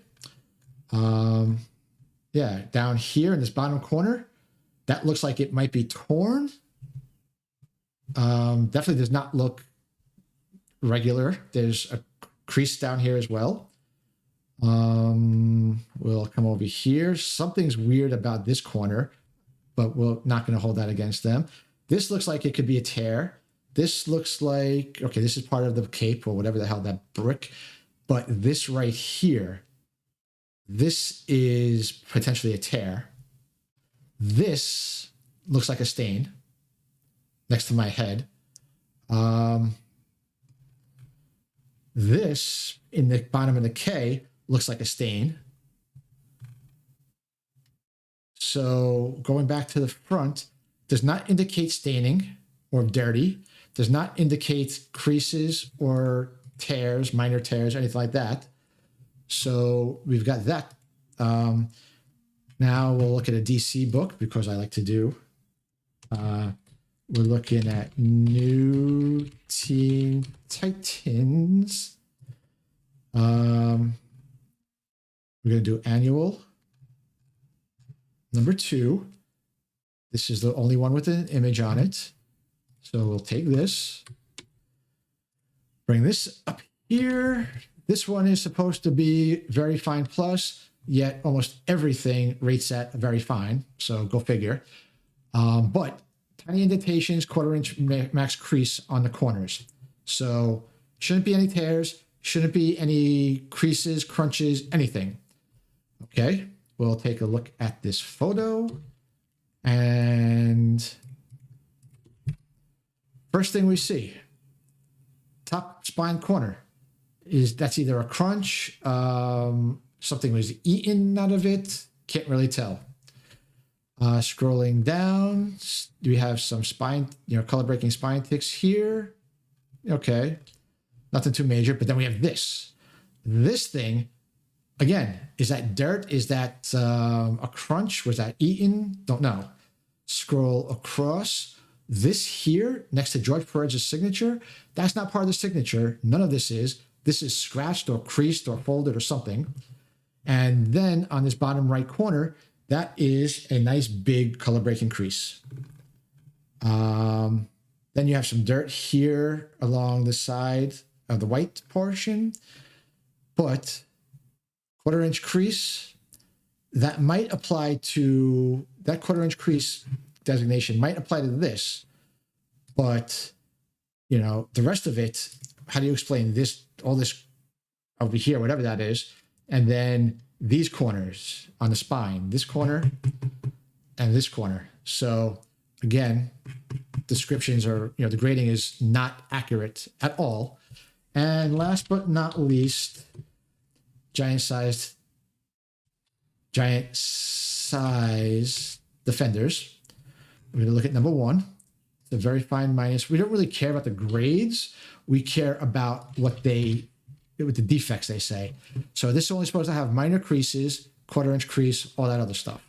[SPEAKER 1] Yeah, down here in this bottom corner, that looks like it might be torn. Definitely does not look regular. There's a crease down here as well. We'll come over here. Something's weird about this corner, but we're not going to hold that against them. This looks like it could be a tear. This looks like, okay, this is part of the cape or whatever the hell, that brick. But this right here, this is potentially a tear. This looks like a stain next to my head. This in the bottom of the K looks like a stain. So going back to the front, does not indicate staining or dirty, does not indicate creases or tears, minor tears, anything like that. So we've got that. Now we'll look at a DC book because I like to do. We're looking at New Teen Titans. We're going to do annual. Number 2. This is the only one with an image on it. So we'll take this, bring this up here. This one is supposed to be very fine plus, yet almost everything rates at very fine. So go figure. But tiny indentations, 1/4 inch max crease on the corners. So shouldn't be any tears, shouldn't be any creases, crunches, anything. Okay, we'll take a look at this photo. And first thing we see, top spine corner, that's either a crunch, something was eaten out of it, can't really tell. Scrolling down, we have some spine, color breaking spine ticks here. Okay, nothing too major, but then we have this. This thing, again, is that dirt? Is that a crunch? Was that eaten? Don't know. Scroll across. This here, next to George Perez's signature, that's not part of the signature. None of this is. This is scratched or creased or folded or something. And then on this bottom right corner, that is a nice big color breaking crease. Then you have some dirt here along the side of the white portion. But 1/4 inch crease, that might apply to, that 1/4 inch crease designation might apply to this. But, the rest of it, how do you explain this, all this over here, whatever that is, and then these corners on the spine, this corner and this corner. So again, descriptions are, the grading is not accurate at all. And last but not least, giant size defenders. We're going to look at number 1. It's a very fine minus. We don't really care about the grades. We care about what the defects they say. So this is only supposed to have minor creases, 1/4 inch crease, all that other stuff.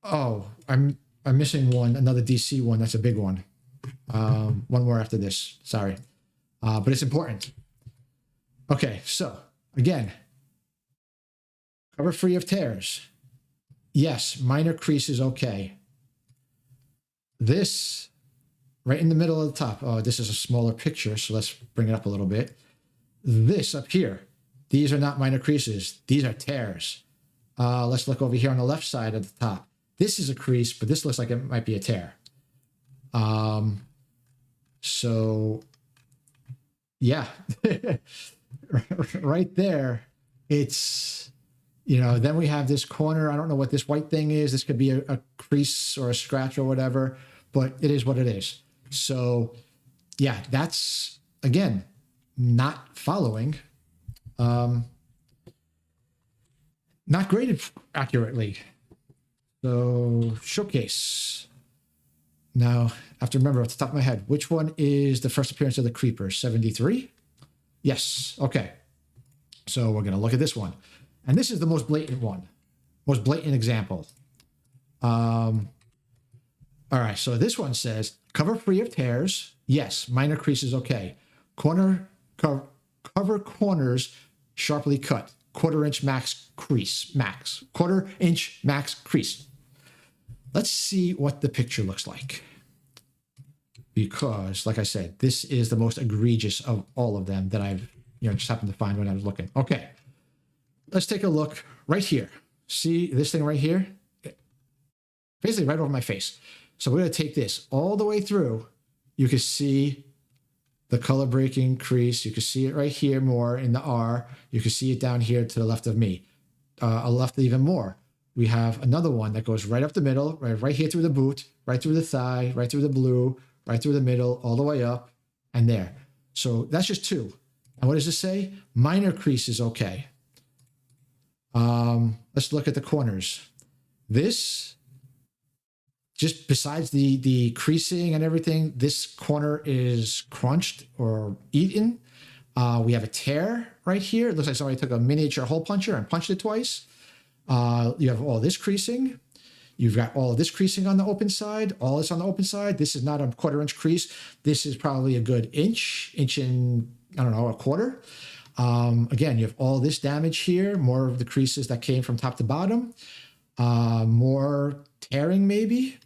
[SPEAKER 1] Oh, I'm missing one, another DC one. That's a big one. One more after this. Sorry. But it's important. Okay, so again, cover free of tears. Yes, minor crease is okay. This right in the middle of the top. Oh, this is a smaller picture, so let's bring it up a little bit. This up here, these are not minor creases. These are tears. Let's look over here on the left side of the top. This is a crease, but this looks like it might be a tear. So yeah, right there, it's, then we have this corner. I don't know what this white thing is. This could be a crease or a scratch or whatever, but it is what it is. So yeah, that's, again, not following, not graded accurately. So showcase. Now, I have to remember off the top of my head, which one is the first appearance of the Creeper? 73? Yes. Okay. So we're going to look at this one. And this is the most blatant one, most blatant example. All right. So this one says cover free of tears. Yes. Minor creases. Okay. Cover corners sharply cut. Quarter-inch max crease. Quarter-inch max crease. Let's see what the picture looks like. Because, like I said, this is the most egregious of all of them that I've just happened to find when I was looking. Okay. Let's take a look right here. See this thing right here? Basically right over my face. So we're going to take this all the way through. You can see the color breaking crease. You can see it right here more in the R. You can see it down here to the left of me. Left even more. We have another one that goes right up the middle, right here through the boot, right through the thigh, right through the blue, right through the middle, all the way up, and there. So that's just two. And what does this say? Minor crease is okay. Let's look at the corners. This, just besides the creasing and everything, this corner is crunched or eaten. We have a tear right here. It looks like somebody took a miniature hole puncher and punched it twice. You have all this creasing. You've got all of this creasing on the open side. All this on the open side. This is not a quarter-inch crease. This is probably a good inch and, I don't know, a quarter. Again, you have all this damage here, more of the creases that came from top to bottom, more tearing maybe.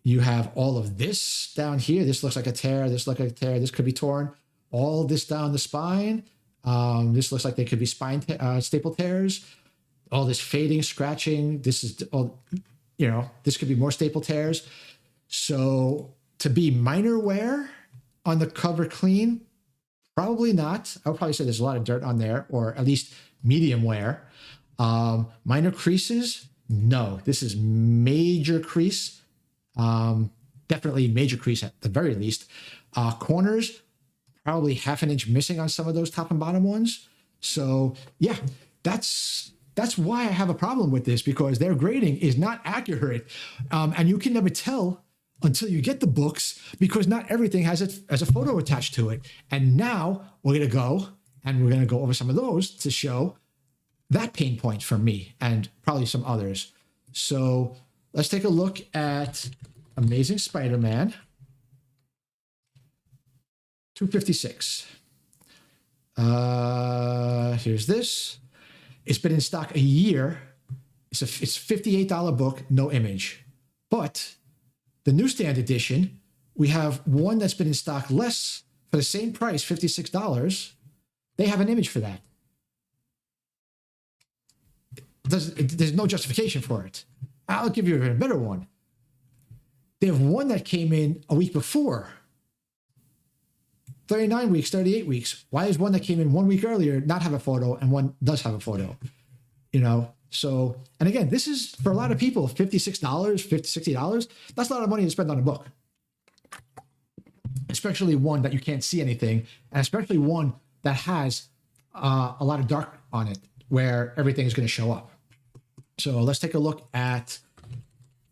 [SPEAKER 1] You have all of this down here. This looks like a tear. This looks like a tear. This could be torn. All this down the spine. This looks like they could be spine staple tears. All this fading, scratching. This is all, this could be more staple tears. So to be minor wear on the cover clean, probably not. I would probably say there's a lot of dirt on there, or at least medium wear. Minor creases, no. This is major crease. Definitely major crease at the very least. Corners, probably half an inch missing on some of those top and bottom ones. So yeah, that's why I have a problem with this, because their grading is not accurate. And you can never tell until you get the books, because not everything has a photo attached to it. And now we're going to go over some of those to show that pain point for me and probably some others. So let's take a look at Amazing Spider-Man 256. Here's this. It's been in stock a year. It's a $58 book, no image. But the newsstand edition, we have one that's been in stock less for the same price, $56. They have an image for that. There's no justification for it. I'll give you a better one. They have one that came in a week before. 39 weeks, 38 weeks. Why is one that came in 1 week earlier not have a photo and one does have a photo? So, and again, this is for a lot of people, $56, $60. That's a lot of money to spend on a book. Especially one that you can't see anything, and especially one that has a lot of dark on it where everything is going to show up. So let's take a look at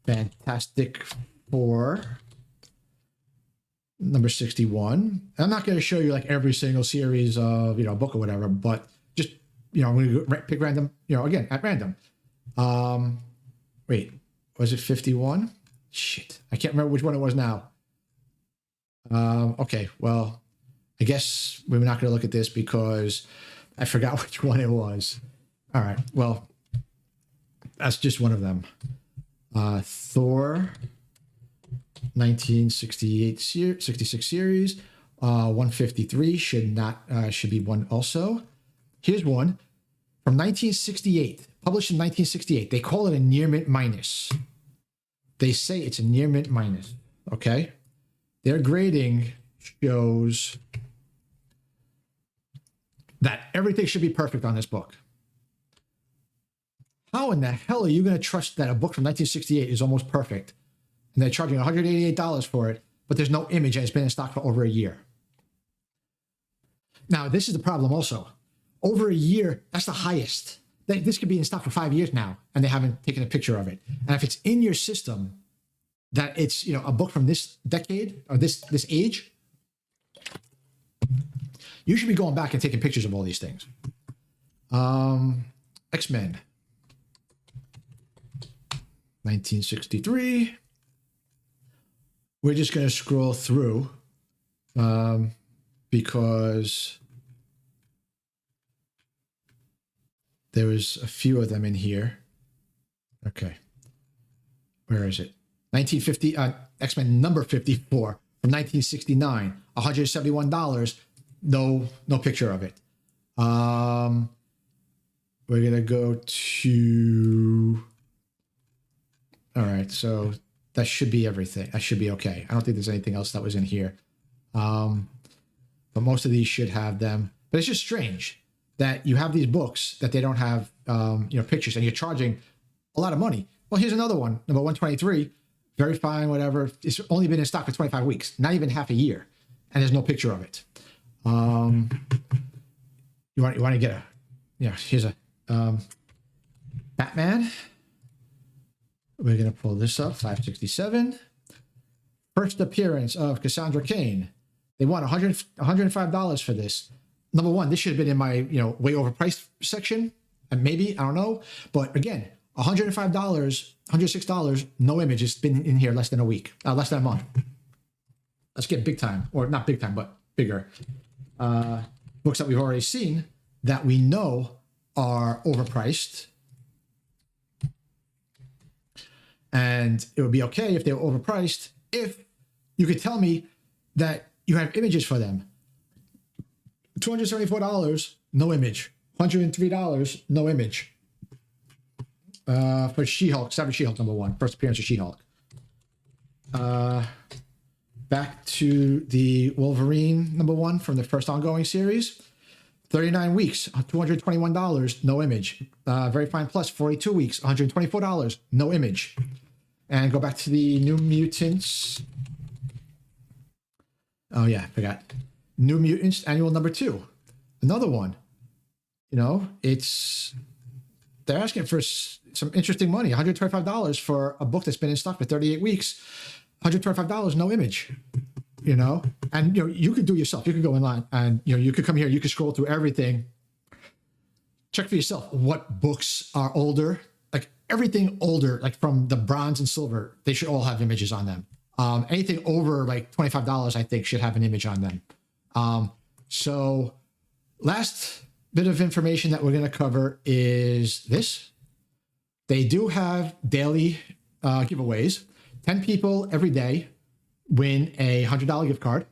[SPEAKER 1] Fantastic Four, number 61. I'm not going to show you like every single series of, book or whatever, but just, I'm going to pick random, again, at random. Wait, was it 51? Shit, I can't remember which one it was now. Okay, well, I guess we're not going to look at this because I forgot which one it was. All right, well, that's just one of them. Thor 66 series, 153 should be one also. Here's one from 1968, published in 1968. They call it a near mint minus. They say it's a near mint minus. Okay, their grading shows that everything should be perfect on this book. How in the hell are you going to trust that a book from 1968 is almost perfect and they're charging $188 for it, but there's no image and it's been in stock for over a year? Now, this is the problem also. Over a year, that's the highest. This could be in stock for 5 years now, and they haven't taken a picture of it. And if it's in your system, that it's, a book from this decade or this age, you should be going back and taking pictures of all these things. X-Men, 1963. We're just going to scroll through because there was a few of them in here. Okay. Where is it? 1950, X-Men number 54 from 1969, $171. No picture of it. We're going to go to, all right. So that should be everything. That should be okay. I don't think there's anything else that was in here. But most of these should have them, but it's just strange that you have these books that they don't have, pictures, and you're charging a lot of money. Well, here's another one, number 123, very fine, whatever. It's only been in stock for 25 weeks, not even half a year, and there's no picture of it. You want to get here's a Batman. We're going to pull this up, 567. First appearance of Cassandra Cain. They want $105 for this. Number one, this should have been in my, way overpriced section, and maybe, I don't know. But again, $105, $106, no image. It's been in here less than a week, less than a month. Let's get big time, or not big time, but bigger. Books that we've already seen that we know are overpriced. And it would be okay if they were overpriced if you could tell me that you have images for them. $274, no image. $103, no image. For She-Hulk, Savage She-Hulk number one, first appearance of She-Hulk. Back to the Wolverine number one from the first ongoing series. 39 weeks, $221, no image. Very Fine Plus, 42 weeks, $124, no image. And go back to the New Mutants. Oh yeah, I forgot. New Mutants Annual number 2. Another one. They're asking for some interesting money. $125 for a book that's been in stock for 38 weeks. $125, no image. And you could do it yourself. You could go online and you could come here, you could scroll through everything. Check for yourself what books are older. Like everything older, like from the bronze and silver, they should all have images on them. Anything over like $25, I think, should have an image on them. So last bit of information that we're going to cover is this. They do have daily giveaways. 10 people every day win a $100 gift card.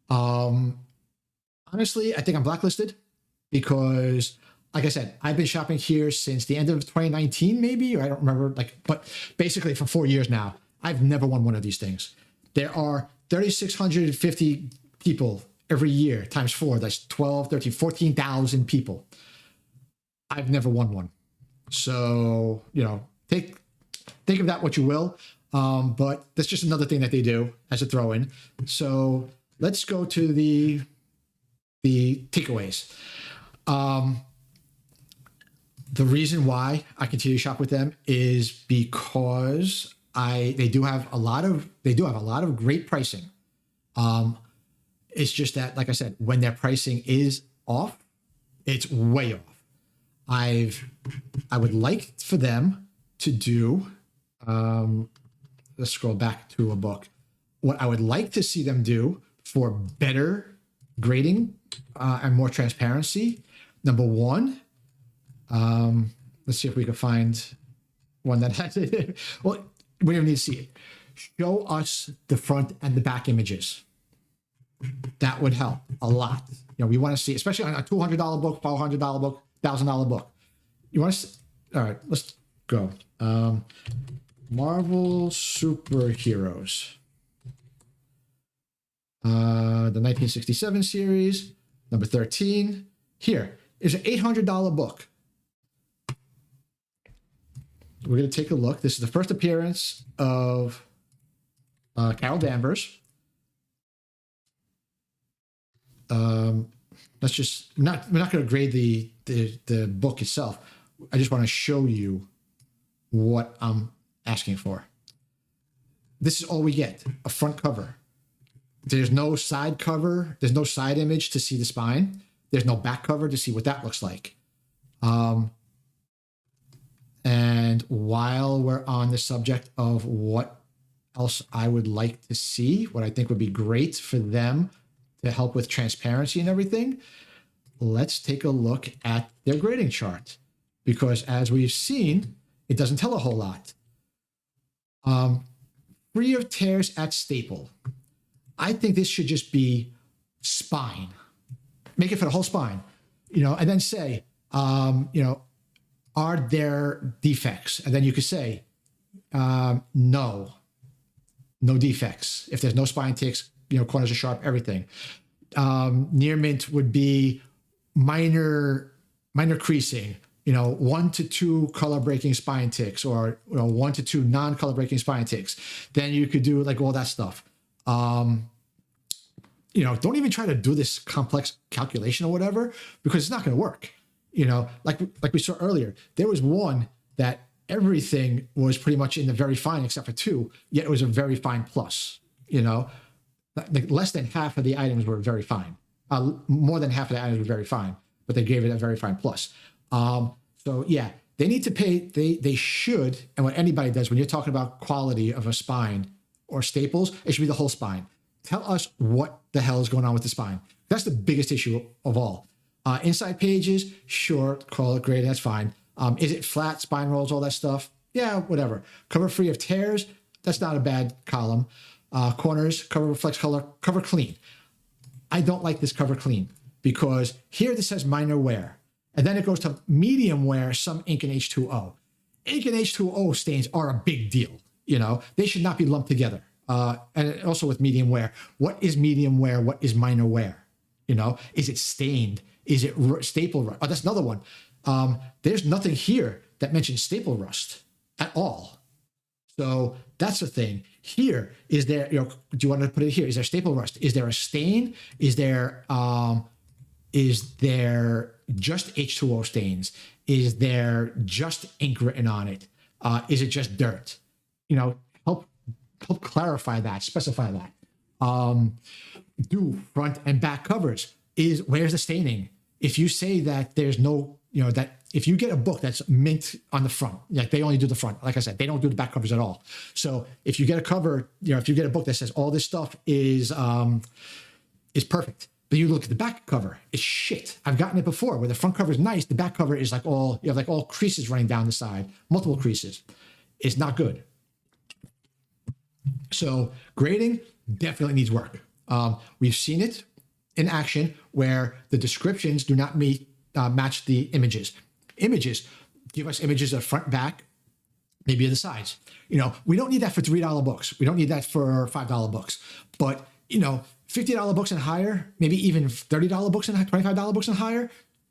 [SPEAKER 1] Honestly, I think I'm blacklisted because, like I said, I've been shopping here since the end of 2019, maybe, or I don't remember, but basically for 4 years now. I've never won one of these things. There are 3,650 people every year times 4. That's 12, 13, 14,000 people. I've never won one. So, think of that what you will. But that's just another thing that they do as a throw-in. So let's go to the takeaways. The reason why I continue to shop with them is because they do have a lot of great pricing. It's just that, like I said, when their pricing is off, it's way off. I would like for them to do. Let's scroll back to a book. What I would like to see them do for better grading and more transparency. Number one, let's see if we can find one that has it. Well, we don't need to see it. Show us the front and the back images. That would help a lot. We want to see, especially on a $200 book, $400 book, $1,000 book. You want to see? All right, let's go. Marvel Superheroes. The 1967 series, number 13. Here is an $800 book. We're going to take a look. This is the first appearance of Carol Danvers. Let's just we're not going to grade the book itself. I just want to show you what I'm asking for. this is all we get, a front cover. There's no side cover. There's no side image to see the spine. There's no back cover to see what that looks like. And while we're on the subject of what else I would like to see, what I think would be great for them to help with transparency and everything, let's take a look at their grading chart. Because as we've seen, it doesn't tell a whole lot. Free of tears at staple. I think this should just be spine. Make it for the whole spine, and then say, are there defects? And then you could say, no defects. If there's no spine ticks, corners are sharp, everything. Near mint would be minor creasing, 1 to 2 color breaking spine ticks, or 1 to 2 non-color breaking spine ticks. Then you could do like all that stuff. Don't even try to do this complex calculation or whatever, because it's not going to work. Like we saw earlier, there was one that everything was pretty much in the very fine except for 2, yet it was a very fine plus. Like less than half of the items were very fine. More than half of the items were very fine, but they gave it a very fine plus. So yeah, they need to pay. They should, and what anybody does when you're talking about quality of a spine or staples, it should be the whole spine. Tell us what the hell is going on with the spine. That's the biggest issue of all. Inside pages, sure, call it grade, that's fine. Is it flat, spine rolls, all that stuff? Yeah, whatever. Cover free of tears, that's not a bad column. Corners, cover reflects color, cover clean. I don't like this cover clean because here this says minor wear. And then it goes to medium wear, some ink and H2O. Ink and H2O stains are a big deal. They should not be lumped together. And also with medium wear, what is medium wear? What is minor wear? Is it stained? Is it staple rust? Oh, that's another one. There's nothing here that mentions staple rust at all. So that's the thing. Here, is there, do you want to put it here? Is there staple rust? Is there a stain? Is there just H2O stains? Is there just ink written on it? Is it just dirt? Help clarify that, specify that. Do front and back covers. Where's the staining? If you say that there's no, that if you get a book that's mint on the front, like they only do the front, like I said, they don't do the back covers at all. So if you get a cover, if you get a book that says all this stuff is perfect, but you look at the back cover, it's shit. I've gotten it before where the front cover is nice, the back cover is like all creases running down the side, multiple creases. It's not good. So grading definitely needs work. We've seen it in action where the descriptions do not match the images. Images, give us images of front, back, maybe of the sides. We don't need that for $3 books. We don't need that for $5 books. But, $50 books and higher, maybe even $30 books and $25 books and higher.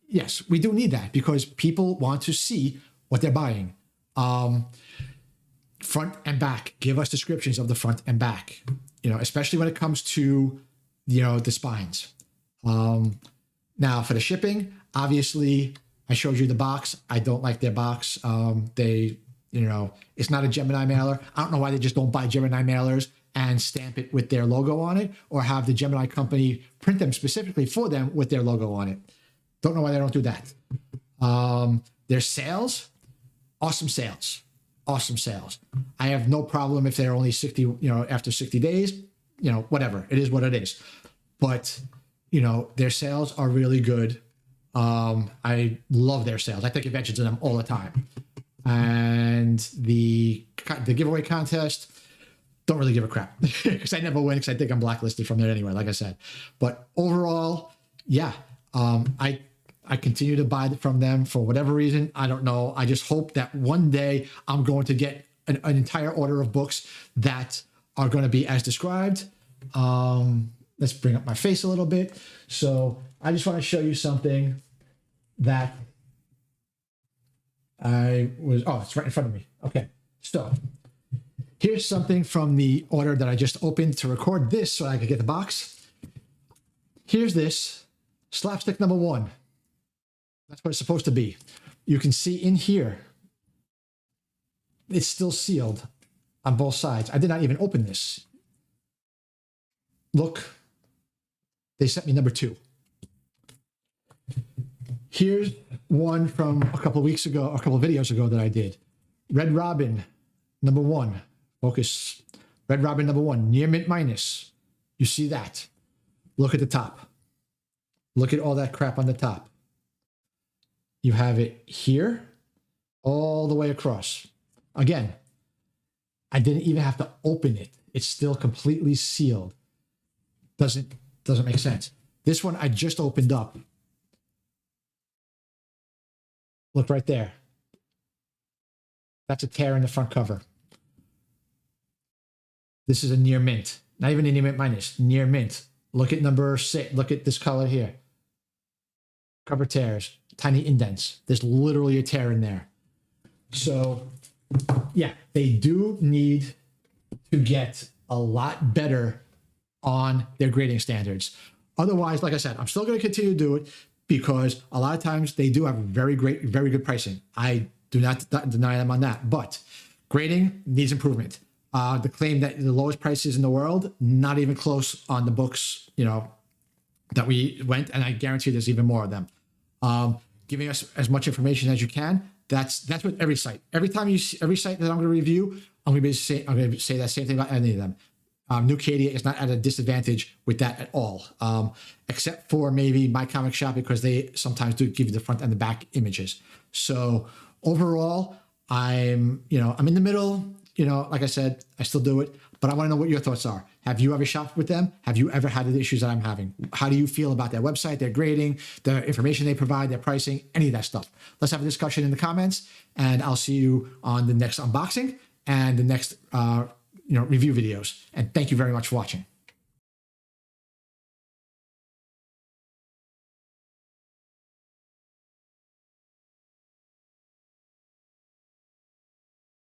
[SPEAKER 1] Yes, we do need that because people want to see what they're buying. Front and back, give us descriptions of the front and back, especially when it comes to, the spines. Now for the shipping, obviously I showed you the box. I don't like their box. It's not a Gemini mailer. I don't know why they just don't buy Gemini mailers and stamp it with their logo on it or have the Gemini company print them specifically for them with their logo on it. Don't know why they don't do that. Their sales, awesome sales. Awesome sales. I have no problem if they're only 60, after 60 days, whatever. It is what it is. But, their sales are really good. I love their sales. I take advantage of them all the time. And the giveaway contest, don't really give a crap because I never win because I think I'm blacklisted from there anyway, like I said. But overall, yeah, I continue to buy from them for whatever reason. I don't know. I just hope that one day I'm going to get an entire order of books that are going to be as described. Let's bring up my face a little bit. So I just want to show you something that it's right in front of me. Okay. So here's something from the order that I just opened to record this so I could get the box. Here's this slapstick number 1. That's what it's supposed to be. You can see in here, it's still sealed. on both sides. I did not even open this. Look, they sent me number 2. Here's one from a couple of weeks ago, a couple of videos ago that I did. Red Robin, number 1. Focus. Red Robin, number 1. Near mint minus. You see that. Look at the top. Look at all that crap on the top. You have it here, all the way across. Again, I didn't even have to open it. It's still completely sealed. Doesn't make sense. This one I just opened up. Look right there. That's a tear in the front cover. This is a near mint. Not even a near mint minus, near mint. Look at number 6. Look at this color here. Cover tears, tiny indents. There's literally a tear in there. So yeah, they do need to get a lot better on their grading standards. Otherwise, like I said, I'm still going to continue to do it because a lot of times they do have very good pricing. I do not deny them on that, but grading needs improvement. The claim that the lowest prices in the world, not even close on the books, that we went, and I guarantee there's even more of them. Giving us as much information as you can. That's with every site. Every time you see every site that I'm going to review, I'm going to say that same thing about any of them. newkadia is not at a disadvantage with that at all, except for maybe My Comic Shop, because they sometimes do give you the front and the back images. So overall, I'm in the middle. Like I said, I still do it, but I want to know what your thoughts are. Have you ever shopped with them? Have you ever had the issues that I'm having? How do you feel about their website, their grading, the information they provide, their pricing, any of that stuff? Let's have a discussion in the comments, and I'll see you on the next unboxing and the next review videos. And thank you very much for watching.